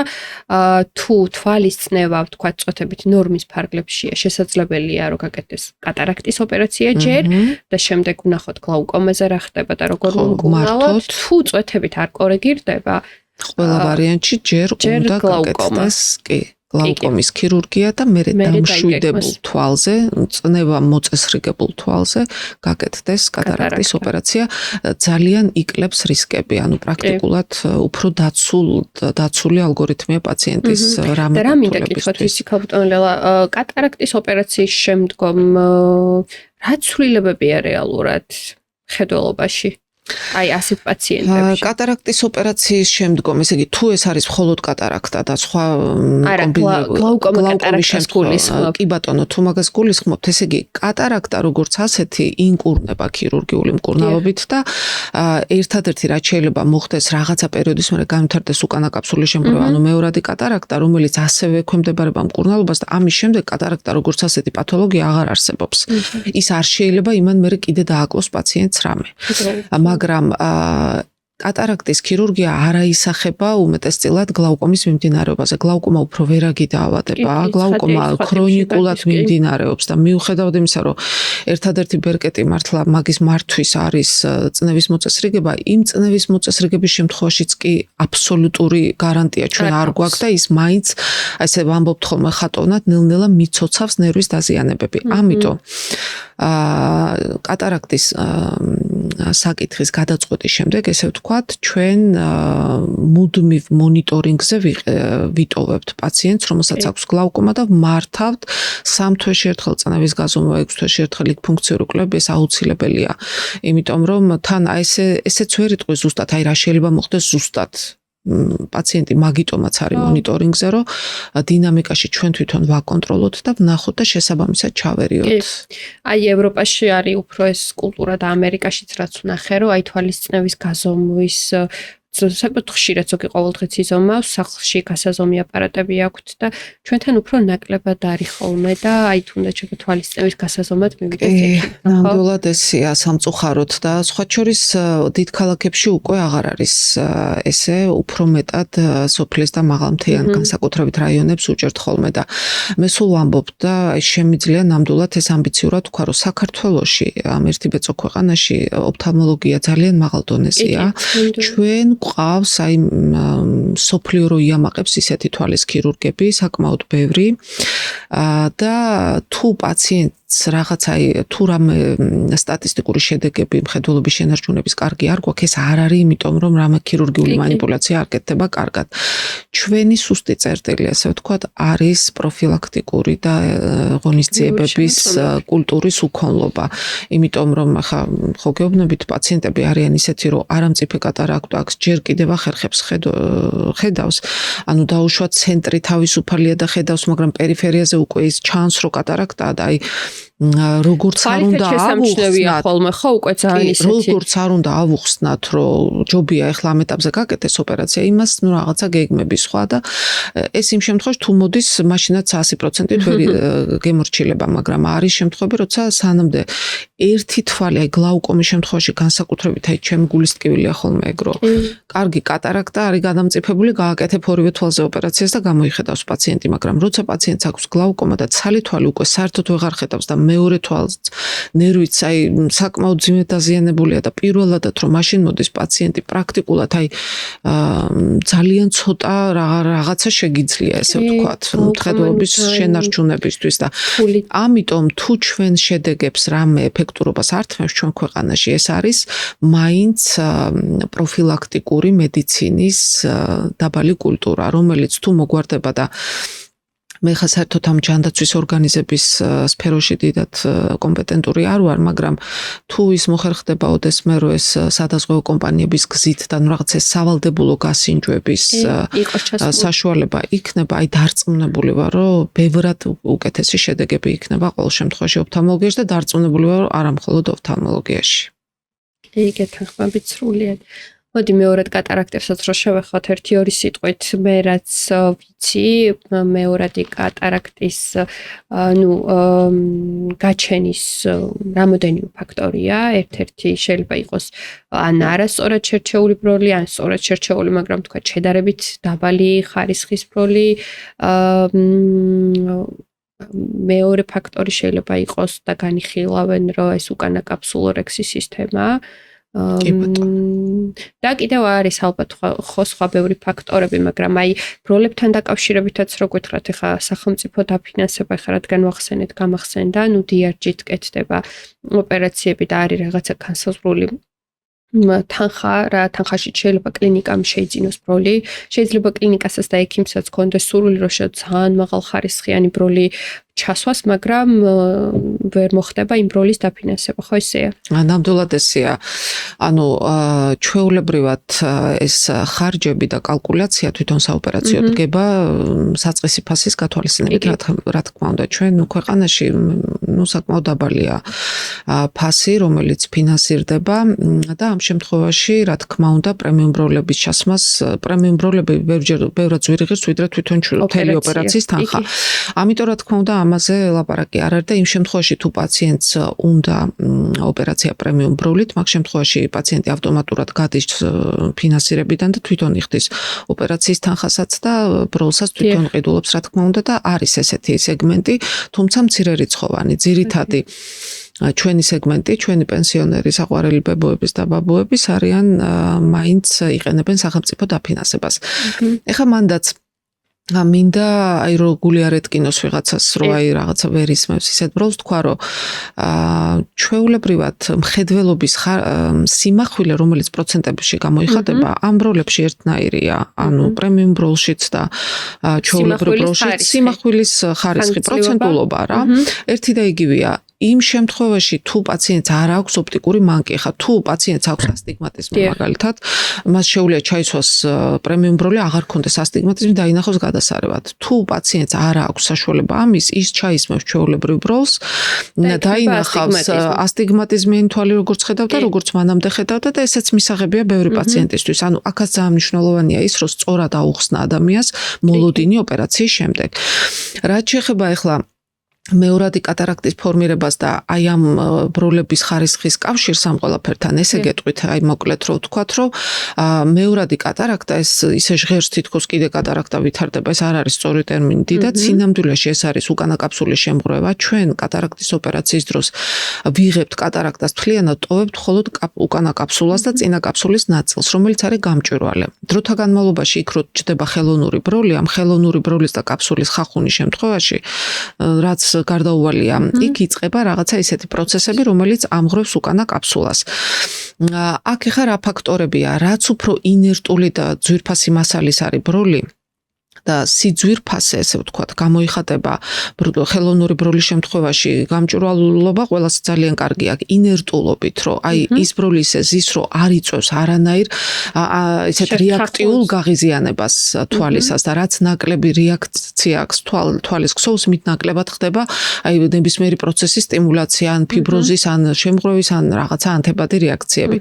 თუ თვალის წნევა, ვთქვათ, წოთებით ნორმის ფარგლებშია, შესაძლებელია რომ გაკეთდეს კატარაქტის ოპერაცია ჯერ და შემდეგ ვნახოთ გლაუკომაზე რა ხდება და როგორ ვიმკურნალოთ. თუ წვეთებით არ კორეგირდება, ყველა ვარიანტში ჯერ უნდა გაკეთდეს კი გლაუკომის ქირურგია და მერე დამშვიდებულ თვალზე, წნევა მოწესრიგებულ თვალზე გაკეთდეს კატარაქტის ოპერაცია, ძალიან იკლებს რისკები, ანუ პრაქტიკულად უფრო დაცული ალგორითმია პაციენტის რამე და რა მინდა კითხოთ ვისი ქალბატონელა, კატარაქტის ოპერაციის შემდგომ რა ცვლილებებია რეალურად ხედველობაში? აი ასეთ პაციენტებში. კატარაქტის ოპერაციის შემდგომ, ესე იგი, თუ ეს არის მხოლოდ კატარაქტა და სხვა გლაუკომის შემდგომ, კი ბატონო, თუ მაგას გულისხმობთ, ესე იგი, კატარაქტა როგორც ასეთი ინკურნება ქირურგიული მკურნალობით და ერთადერთი რაც შეიძლება მოხდეს რაღაცა პერიოდის მერე განვითარდეს უკანაკაფსული შემგროვა, ანუ მეორადი კატარაქტა, რომელიც ასევე ექვემდებარება მკურნალობას და ამის შემდეგ კატარაქტა როგორც ასეთი პათოლოგია აღარ არსებობს. ის არ შეიძლება იმან მერე კიდე დააკლოს პაციენტს რამე. მაგრამ კატარაქტის ქირურგია არ აისახება უმეტესწილად გლაუკომის მიმდინარეობაზე. გლაუკომა უფრო ვერაგი დაავადება, გლაუკომა ქრონიკულად მიმდინარეობს და მიუხედავად იმისა, რომ ერთადერთი ბერკეტი მართლა მაგის მართვის არის წნევის მოწესრიგება, იმ წნევის მოწესრიგების შემთხვევაშიც კი აბსოლუტური გარანტია ჩვენ არ გვაქვს და ის მაინც ესე ვამბობთ ხოლმე ხატოვნად ნელ-ნელა მიცოცავს ნერვის დაზიანებები. ამიტომ კატარაქტის საკითხის გადაწყვეტის შემდეგ, ესე ვთქვათ, ჩვენ მუდმივ მონიტორინგზე ვიტოვებთ პაციენტს, რომელსაც აქვს გლაუკომა და მართავთ 3 თვეში ერთხელ წნევის გაზომვა, 6 თვეში ერთხელ იქ ფუნქციური კვლევები, ეს აუცილებელია. იმიტომ რომ თან ესეც ვერ იტყვი ზუსტად, აი რა შეიძლება მოხდეს ზუსტად. პაციენტი მაგიტომაც არის მონიტორინგზე, რომ დინამიკაში ჩვენ თვითონ ვაკონტროლოთ და ვნახოთ და შესაბამისად ჩავერიოთ. აი ევროპაში არის უფრო ეს კულტურა და ამერიკაშიც რაც ვნახე, რომ აი თვალის წნევის გაზომვის საკმაოდ ხშირად ზოგი ყოველდღეც იზომავს, სახლში გასაზომი აპარატები აქვთ და ჩვენთან უფრო ნაკლებად არის ხოლმე და აი თუნდაც შეიძლება თვალის წნევის გასაზომად მივიდეს ექიმი. ნამდვილად ესეა სამწუხაროდ და სხვა შორის დიდ ქალაქებში უკვე აღარ არის ესე, უფრო მეტად სოფლის და მაღალმთიან განსაკუთრებით რაიონებს უჭერთ ხოლმე და მე სულ ვამბობ და შემიძლია ნამდვილად ეს ამბიციურად თქვა, რომ საქართველოში ამ ერთი ბეწო ქვეყანაში ოფთალმოლოგია ძალიან მაღალ დონეზეა. ჩვენ გვყავს აი სოფლიო რო იამაყებს ისეთი თვალის ქირურგები, საკმაოდ ბევრი და თუ პაციენტს რაღაც აი თუ რამე სტატისტიკური შედეგები მხედველობის შენარჩუნების კარგი არ გვაქვს, ეს არ არის იმიტომ რომ რამე ქირურგიული манипуляცია არ კეთდება კარგად. ჩვენი სუსტი წერტილი, ასე ვთქვათ, არის პროფილაქტიკური და ღონისძიებების კულტურის უქონლობა. იმიტომ რომ ახლა ხო გეუბნებით პაციენტები არიან ისეთი, რომ არამწიფე კატარაქტა აქვს, ჯერ კიდევ ახერხებს ხედავს, ანუ დაუშვათ ცენტრი თავისუფალია და ხედავს, მაგრამ პერიფერიაზე უკვე ის ჩანს, რომ კატარაქტაა და აი როგორც არ უნდა ავუხსნათ ხოლმე ხო უკვე ძალიან ისეთი როგორც არ უნდა ავუხსნათ რომ ჯობია ეხლა ამ ეტაპზე გაკეთდეს ოპერაცია იმას ნუ რაღაცა გეგმები სხვა და ეს იმ შემთხვევაში თუ მოდის მაშინაც 100%-ით ვერ გემორჩილება მაგრამ არის შემთხვევები როცა სანამდე ერთი თვალი აი გლაუკომის შემთხვევაში განსაკუთრებით აი ჩემი გულის ტკივილია ხოლმე ეგრო კარგი კატარაქტა არის გადამწიფებული გააკეთებ ორივე თვალზე ოპერაციას და გამოიხედავს პაციენტი მაგრამ როცა პაციენტს აქვს გლაუკომა და ცალი თვალი უკვე საერთოდ ვეღარ ხედავს და მეორე თვალს ნერვიც აი საკმაოდ ძიმედ დაზიანებულია და პირველადად რომ მაშინ მოდის პაციენტი პრაქტიკულად აი ძალიან ცოტა რაღაცა შეგიძლია ესე ვთქვათ მხედველობის შენარჩუნებისთვის და ამიტომ თუ ჩვენ შედეგებს რამე ეფექტურობას ართმევს ჩვენ ქვეყანაში ეს არის მაინც პროფილაქტიკური მედიცინის დაბალი კულტურა რომელიც თუ მოგვარდება და მე ხა საერთოდ ამ ჯანდაცვის ორგანიზების სფეროში დიდად კომპეტენტური არ ვარ, მაგრამ თუ ის მოხერხდება ოდესმე რომ ეს სადაზღვევო კომპანიების გზით და რაღაც ეს სავალდებულო გასინჯვების საშუალება იქნება, აი დარწმუნებული ვარ, რომ ბევრად უკეთესი შედეგები იქნება ყოველ შემთხვევაში ოფთალმოლოგიაში და დარწმუნებული ვარ, არა მხოლოდ ოფთალმოლოგიაში. გეთანხმებით სრულიად. მოდი მეორედ კატარაქტებსაც რო შევეხოთ 1-2 სიტყვით, მე რაც ვიცი, მეორადი კატარაქტის გაჩენის რამოდენიმე ფაქტორია. ერთ-ერთი შეიძლება იყოს ან არასწორად შერჩეული ბროლი, ან სწორად შერჩეული, მაგრამ თქვა შედარებით დაბალი ხარისხის ბროლი. მეორე ფაქტორი შეიძლება იყოს და განიხილავენ, რომ ეს უკანა კაფსულორექსის სისტემა და კიდევ არის ალბათ სხვა ბევრი ფაქტორები, მაგრამ აი ბროლებთან დაკავშირებითაც რო გითხრათ, ეხა სახელმწიფო დაფინანსება ეხა რადგან ვახსენეთ, გამახსენდა, DRG-თ კეთდება ოპერაციები და არის რაღაცა განსაზღვრული თანხა, რა თანხაში შეიძლება კლინიკამ შეიძინოს ბროლი, შეიძლება კლინიკასაც და ექიმსაც კონდეს სურვილი, რომ ძალიან მაღალ ხარისხიანი ბროლი ჩასვას, მაგრამ ვერ მოხდება იმ ბროლის დაფინანსება, ხო ისეა? ნამდვილად ესეა. ანუ ჩვეულებრივად ეს ხარჯები და კალკულაცია თვითონ საოპერაციო დგება საწყისი ფასის გათვალისწინებით, რა თქმა უნდა, ჩვენ ქვეყანაში საკმაოდ დაბალია ფასი, რომელიც ფინანსირდება და ამ შემთხვევაში, რა თქმა უნდა, პრემიუმ ბროლების ჩასმას, პრემიუმ ბროლები ბევრად ძვირი ღირს ვიდრე თვითონ მთელი ოპერაციის თანხა. ამიტომ რა თქმა უნდა ამაზე ლაპარაკი არ არის და იმ შემთხვევაში თუ პაციენტს უნდა ოპერაცია პრემიუმ ბროლით, მაგ შემთხვევაში პაციენტი ავტომატურად გადის ფინანსირებიდან და თვითონ იხდის ოპერაციის თანხასაც და ბროლსაც თვითონ ყიდულობს, რა თქმა უნდა და არის ესეთი სეგმენტი, თუმცა მცირერიცხოვანი, ძირითადი ჩვენი სეგმენტი, ჩვენი პენსიონერი, საყვარელი ბებოების და ბაბუების არიან მაინც იყენებენ სახელმწიფო დაფინანსებას. ეხა მანდაც მინდა აი რო გული არ ეტკინოს ვიღაცას რო აი რაღაცა ვერ ისმევს ისეთ ბროლს თქვა რომ ჩვეულებრივად მხედველობის სიმახვილე რომელიც პროცენტებში გამოიხატება ამ ბროლებში ერთნაირია ანუ პრემიუმ ბროლშიც და ჩვეულებრივ ბროლშიც სიმახვილის ხარისხი პროცენტულობა რა ერთი და იგივეა იმ შემთხვევაში თუ პაციენტს არ აქვს ოპტიკური მანკი, ხა თუ პაციენტს აქვს ასტიგმატიზმი მაგალითად, მას შეუძლია ჩაიცვას პრემიუმ ბროლი, აღარ ქონდეს ასტიგმატიზმი და ინახოს გადასარევად. თუ პაციენტს არ აქვს საშუალება ამის, ის ჩაისმევს ჩვეულებრივ ბროლს და დაინახავს ასტიგმატიზმიანი თვალი როგორც ხედავდა, როგორც მანამდე ხედავდა და ესეც მისაღებია ბევრი პაციენტისთვის. ანუ აქაც ძალიან მნიშვნელოვანია ის, რომ სწორად აუხსნა ადამიანს მოლოდინი ოპერაციის შემდეგ. რაც შეეხება ახლა მეორადი კატარაქტის ფორმირებას და აი ამ ბროლების ხარისხის კავშირს ამ ყველაფერთან ესე გეტყვით აი მოკლედ რომ ვთქვათ რომ მეორადი კატარაქტა ეს ისე ჟღერს თითქოს კიდე კატარაქტა ვითარდება ეს არ არის სწორი ტერმინი დიდად სინამდვილეში ეს არის უკანა კაფსულის შემღვრევა ჩვენ კატარაქტის ოპერაციის დროს ვიღებთ კატარაქტას მთლიანად ტოვებთ მხოლოდ უკანა კაფსულას და წინა კაფსულის ნაწილს რომელიც არის გამჭვირვალე დროთა განმავლობაში იქ რო ჩდება ხელოვნური ბროლი ამ ხელოვნური ბროლის და კაფსულის ხახუნის შემთხვევაში რაც გარდაუვალია. იქ იწყება რაღაცა ისეთი პროცესები, რომელიც ამღვრევს უკანა კაფსულას. აქ ეხა რა ფაქტორებია, რაც უფრო ინერტული და ძვირფასი მასალის არის ბროლი და სიძვირფასე ესე ვთქვათ, გამოიხატება ხელოვნური ბროლის შემთხვევაში გამჭვირვალობა ყველას ძალიან კარგი აქვს ინერტულობით, რომ აი ის ბროლი ისე ზის, რომ არ იწევს არანაირ ესეთ რეაქტიულ გაღიზიანებას თვალისას და რაც ნაკლები რეაქცია აქვს თვალის ქსოვს, მით ნაკლებად ხდება აი ნებისმიერი პროცესის სტიმულაცია, ან ფიბროზის, ან შემღვრევის, ან რაღაცა ანთებადი რეაქციები.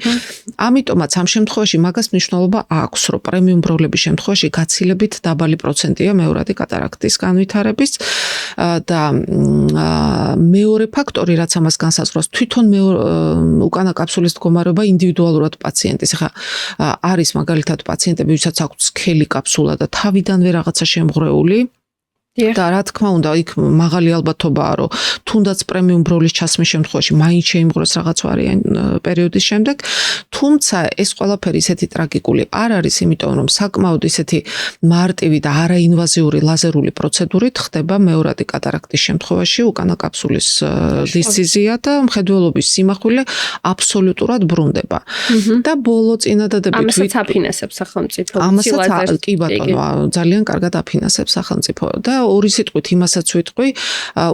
ამიტომაც ამ შემთხვევაში მაგას მნიშვნელობა აქვს, რომ პრემიუმ ბროლების შემთხვევაში გაცილებით დაბალი პროცენტია მეორადი კატარაქტის განვითარების და მეორე ფაქტორი რაც ამას განსაზღვრავს თვითონ უკანა კაფსულის მდგომარეობა ინდივიდუალურად პაციენტის ხა არის მაგალითად პაციენტები ვისაც აქვს სქელი კაფსულა და თავიდანვე რაღაცა შემღვრეული და რა თქმა უნდა, იქ მაღალი ალბათობაა, რომ თუნდაც პრემიუმ ბროლის ჩასმის შემთხვევაში მაინც შეიმღვროს რაღაც პერიოდის შემდეგ, თუმცა ეს ყველაფერი ისეთი ტრაგიკული არ არის, იმიტომ რომ საკმაოდ ისეთი მარტივი და არაინვაზიური ლაზერული პროცედურით ხდება მეორადი კატარაქტის შემთხვევაში უკანა კაფსულის დისციზია და მხედველობის სიმახვილე აბსოლუტურად ბრუნდება. და ბოლო წინადადებით ამასაც აფინანსებს სახელმწიფო. ამასაც კი ბატონო, ძალიან კარგად აფინანსებს სახელმწიფო და ორი სიტყვით იმასაც ვიტყვი,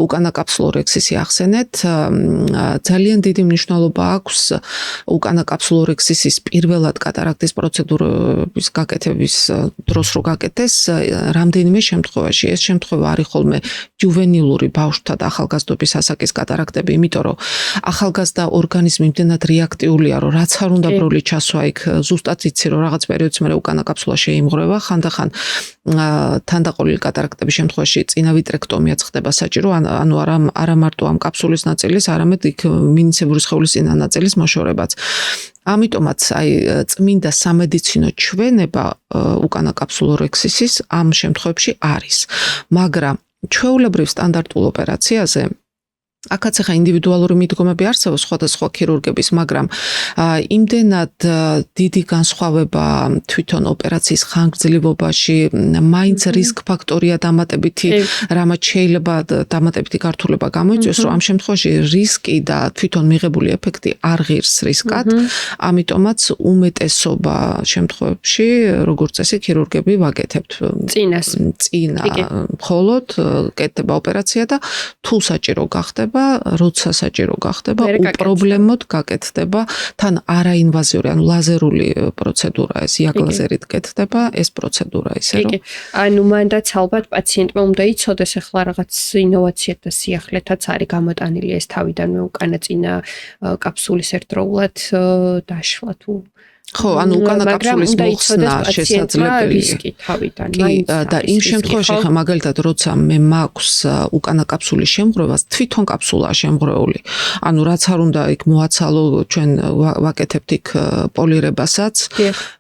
უკანა კაფსულორექსისი ახსენეთ, ძალიან დიდი მნიშვნელობა აქვს უკანა კაფსულორექსისის პირველად კატარაქტის პროცედურების გაკეთების დროს რო გაკეთდეს, რამდენიმე შემთხვევაში. ეს შემთხვევა არის ხოლმე ჯუვენილური ბავშვთა და ახალგაზრდობის ასაკის კატარაქტები, იმიტომ რომ ახალგაზრდა ორგანიზმი იმდენად რეაქტიულია, რომ რაც არ უნდა ბროლი ჩასვა იქ, ზუსტად იცი რომ რაღაც პერიოდს მერე უკანა კაფსულა შეიმღვრება, ხანდახან თანდაყოლილი კატარაქტების შემთხვევაში წინა ვიტრექტომიაც ხდება საჭირო, ანუ არა მარტო ამ კაფსულის ნაწილის, არამედ იქ მინიცებური სხეულის წინა ნაწილის მოშორებაც. ამიტომაც წმინდა სამედიცინო ჩვენება უკანა კაფსულორექსისის ამ შემთხვევებში არის. მაგრამ ჩვეულებრივ სტანდარტულ ოპერაციაზე აქაც ახლა ინდივიდუალური მიდგომები არსებობს სხვადასხვა ქირურგების, მაგრამ იმდენად დიდი განსხვავება თვითონ ოპერაციის ხანგრძლივობაში, მაინც რისკ ფაქტორია დამატებითი, რამაც შეიძლება დამატებითი გართულება გამოიწვიოს, რომ ამ შემთხვევაში რისკი და თვითონ მიღებული ეფექტი არ ღირს რისკად, ამიტომაც უმეტესობა შემთხვევებში, როგორც წესი, ქირურგები ვაკეთებთ წინა მხოლოდ კეთდება ოპერაცია და თუ საჭირო გახდება, როცა საჭირო გახდება, უპრობლემოდ გაკეთდება თან არაინვაზიური, ანუ ლაზერული პროცედურა, ეს იაგლაზერით კეთდება ეს პროცედურა, ისე რომ ანუ მანდაც ალბათ პაციენტმა უნდა იცოდეს ახლა რაღაც ინოვაციად და სიახლეთაც არის გამოტანილი ეს თავიდანვე უკანა წინა კაფსულის ერთდროულად დაშლა თუ ხო, ანუ უკანა კაფსულის მოხსნა შესაძლებელია. და იმ შემთხვევაში ხა მაგალითად როცა მე მაქვს უკანა კაფსულის შემღვრევა, თვითონ კაფსულაა შემღვრეული. ანუ რაც არ უნდა იქ მოაცალო, ჩვენ ვაკეთებთ იქ პოლირებასაც,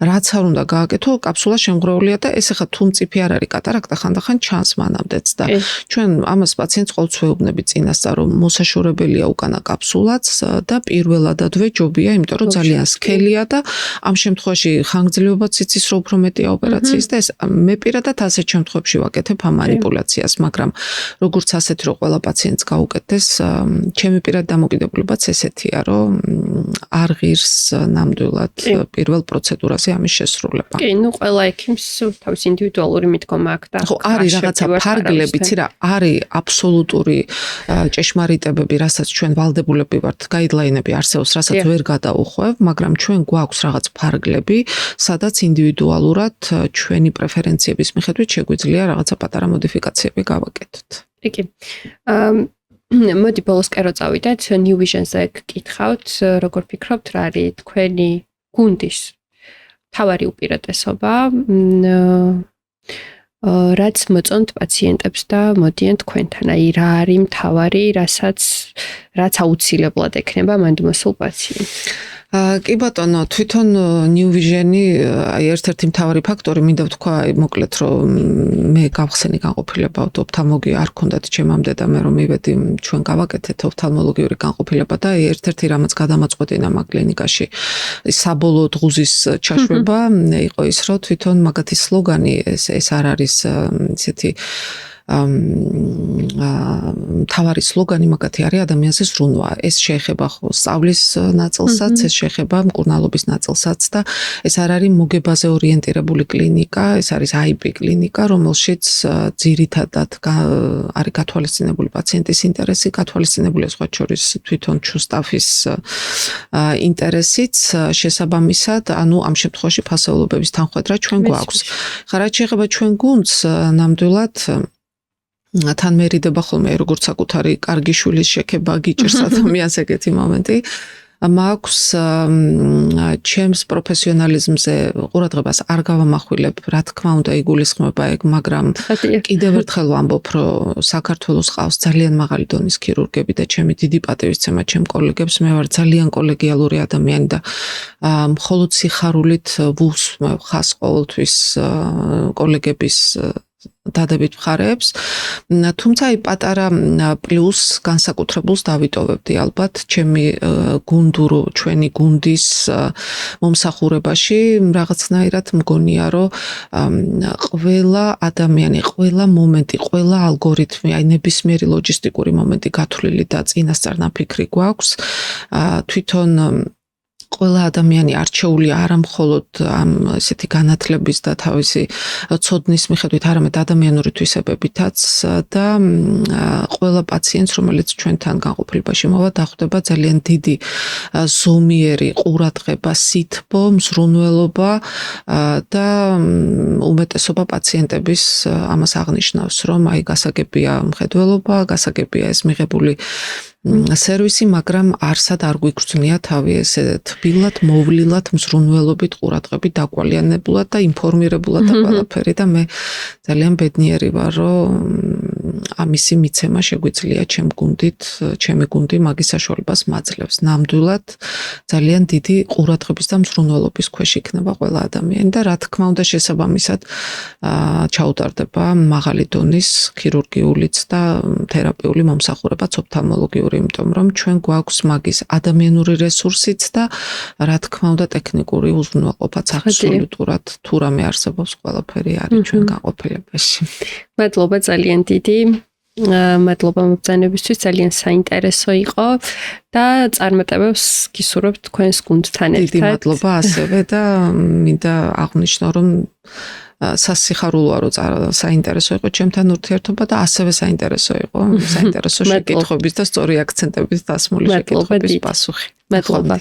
რაც არ უნდა გააკეთო, კაფსულა შემღვრეულია და ეს ხა თუ მწიფე არ არის კატარაქტა, ხანდახან ჩანს მანამდეც და ჩვენ ამას პაციენტს ყოველთვის ვეუბნები წინასწარ, რომ მოსაშორებელია უკანა კაფსულაც და პირველადადვე ჯობია, იმიტომ რომ ძალიან სქელია და ამ შემთხვევაში ხანგრძლივობაც იცის რომ უფრო მეტია ოპერაციის და ეს მე პირადად ასეთ შემთხვევებში ვაკეთებ ამ манипуляციას, მაგრამ როგორც ასეთ რომ ყველა პაციენტს გაუკეთდეს, ჩემი პირადი დამოკიდებულებაც ესეთია, რომ არ ღირს ნამდვილად პირველ პროცედურაზე ამის შესრულება. კი, ნუ ყველა ექიმს თავის ინდივიდუალური მიდგომა აქვს და ხო, არის რაღაცა ფარგლები, ცირა არის აბსოლუტური ჭეშმარიტებები, რასაც ჩვენ ვალდებულები ვართ, გაიდლაინები არსებობს, რასაც ვერ გადაუხვევ, მაგრამ ჩვენ გვაქვს რაღაც ფარგლები, სადაც ინდივიდუალურად ჩვენი პრეფერენციების მიხედვით შეგვიძლია რაღაცა პატარა მოდიფიკაციები გავაკეთოთ. კი. მოდი ბოლოსკენ რო წავიდეთ, New Vision-ზე გკითხავთ, როგორ ფიქრობთ, რა არის თქვენი გუნდის თავარი უპირატესობა, რაც მოწონთ პაციენტებს და მოდიან თქვენთან, აი რა არის მთავარი, რაც აუცილებლად ექნება მანდ მოსულ პაციენტს. კი ბატონო, თვითონ New Vision-ი აი ერთ-ერთი მთავარი ფაქტორი მინდა ვთქვა, მოკლედ რომ მე გავხსენი განყოფილება ოფთალმოლოგია არ ქონდათ ჩემამდე და მე რომ მივედი ჩვენ გავაკეთეთ ოფთალმოლოგიური განყოფილება და ერთ-ერთი რამაც გადამაწყვეტინა მაგ კლინიკაში საბოლოო დღუზის ჩაშვება იყო ის, რომ თვითონ მაგათი სლოგანი ეს არ არის ისეთი თავარი სლოგანი მაგათი არის ადამიანზე ზრუნვა. ეს შეეხება სწავლის ნაწილსაც, ეს შეეხება მკურნალობის ნაწილსაც და ეს არ არის მოგებაზე ორიენტირებული კლინიკა, ეს არის IP კლინიკა, რომელშიც ძირითადად არის გათვალისწინებული პაციენტის ინტერესი, გათვალისწინებულია სხვა შორის თვითონ ჩუსტაფის ინტერესიც შესაბამისად, ანუ ამ შემთხვევაში ფასეულობების თანხმედრა ჩვენ გვაქვს. ხა რაც შეეხება ჩვენ გუნდს, ნამდვილად თან მერიდება ხოლმე როგორც საკუთარი კარგი შვილის შექება გიჭირს ადამიანს ეგეთი მომენტი. მაქვს ჩემს პროფესიონალიზმზე ყურადღებას არ გავამახვილებ, რა თქმა უნდა იგულისხმება ეგ, მაგრამ კიდევ ერთხელ ვამბობ, რომ საქართველოს ყავს ძალიან მაღალი დონის ქირურგები და ჩემი დიდი პატივისცემა ჩემ კოლეგებს, მე ვარ ძალიან კოლეგიალური ადამიანი და მხოლოდ სიხარულით ვუსმევ ხას ყოველთვის კოლეგების დადებით მხარეებს. თუმცა აი პატარა პლუს განსაკუთრებულს დავიტოვებდი ალბათ ჩემი ჩვენი გუნდის მომსახურებაში რაღაცნაირად მგონია რომ ყველა ადამიანი, ყველა მომენტი, ყველა ალგორითმი, აი ნებისმიერი ლოჯისტიკური მომენტი გათვლილი და წინასწარ ნაფიქრი გვაქვს. თვითონ ყველა ადამიანი არჩეულია არა მხოლოდ ამ ესეთი განათლების და თავისი ცოდნის მიხედვით, არამედ ადამიანური თვისებებითაც და ყველა პაციენტს, რომელიც ჩვენთან განყოფილებაში მოვა, დახვდება ძალიან დიდი ზომიერი ყურადღება, სითბო, მზრუნველობა და უმეტესობა პაციენტების ამას აღნიშნავს, რომ აი გასაგებია მხედველობა, გასაგებია ეს მიღებული სერვისი, მაგრამ არსად არ გვიგრძნია თავი ესე თბილად, მოვლილად, მზრუნველობით, ყურადღებით, დაკვალიანებულად და ინფორმირებულად და ყველაფერი და მე ძალიან ბედნიერი ვარ, რომ ამისი მიცემა შეგვიძლია ჩემი გუნდი მაგის საშუალებას მაძლევს. ნამდვილად ძალიან დიდი ყურადღების და მზრუნველობის ქვეშ იქნება ყველა ადამიანი და რა თქმა უნდა შესაბამისად ჩაუტარდება მაღალი დონის ქირურგიულიც და თერაპიული მომსახურებაც ოფთალმოლოგიური, იმიტომ რომ ჩვენ გვაქვს მაგის ადამიანური რესურსიც და რა თქმა უნდა ტექნიკური უზრუნველყოფაც აბსოლუტურად თუ რამე არსებობს ყველაფერი არის ჩვენ განყოფილებაში. მადლობა ძალიან დიდი. მადლობა მობრძანებისთვის, ძალიან საინტერესო იყო და წარმატებებს გისურვებთ თქვენს გუნდთან ერთად. დიდი მადლობა ასევე და მინდა აღვნიშნო რომ სასიხარულოა რომ საინტერესო იყო ჩემთან ურთიერთობა და ასევე საინტერესო იყო საინტერესო შეკითხვების და სწორი აქცენტების დასმული შეკითხვების პასუხი. მადლობა.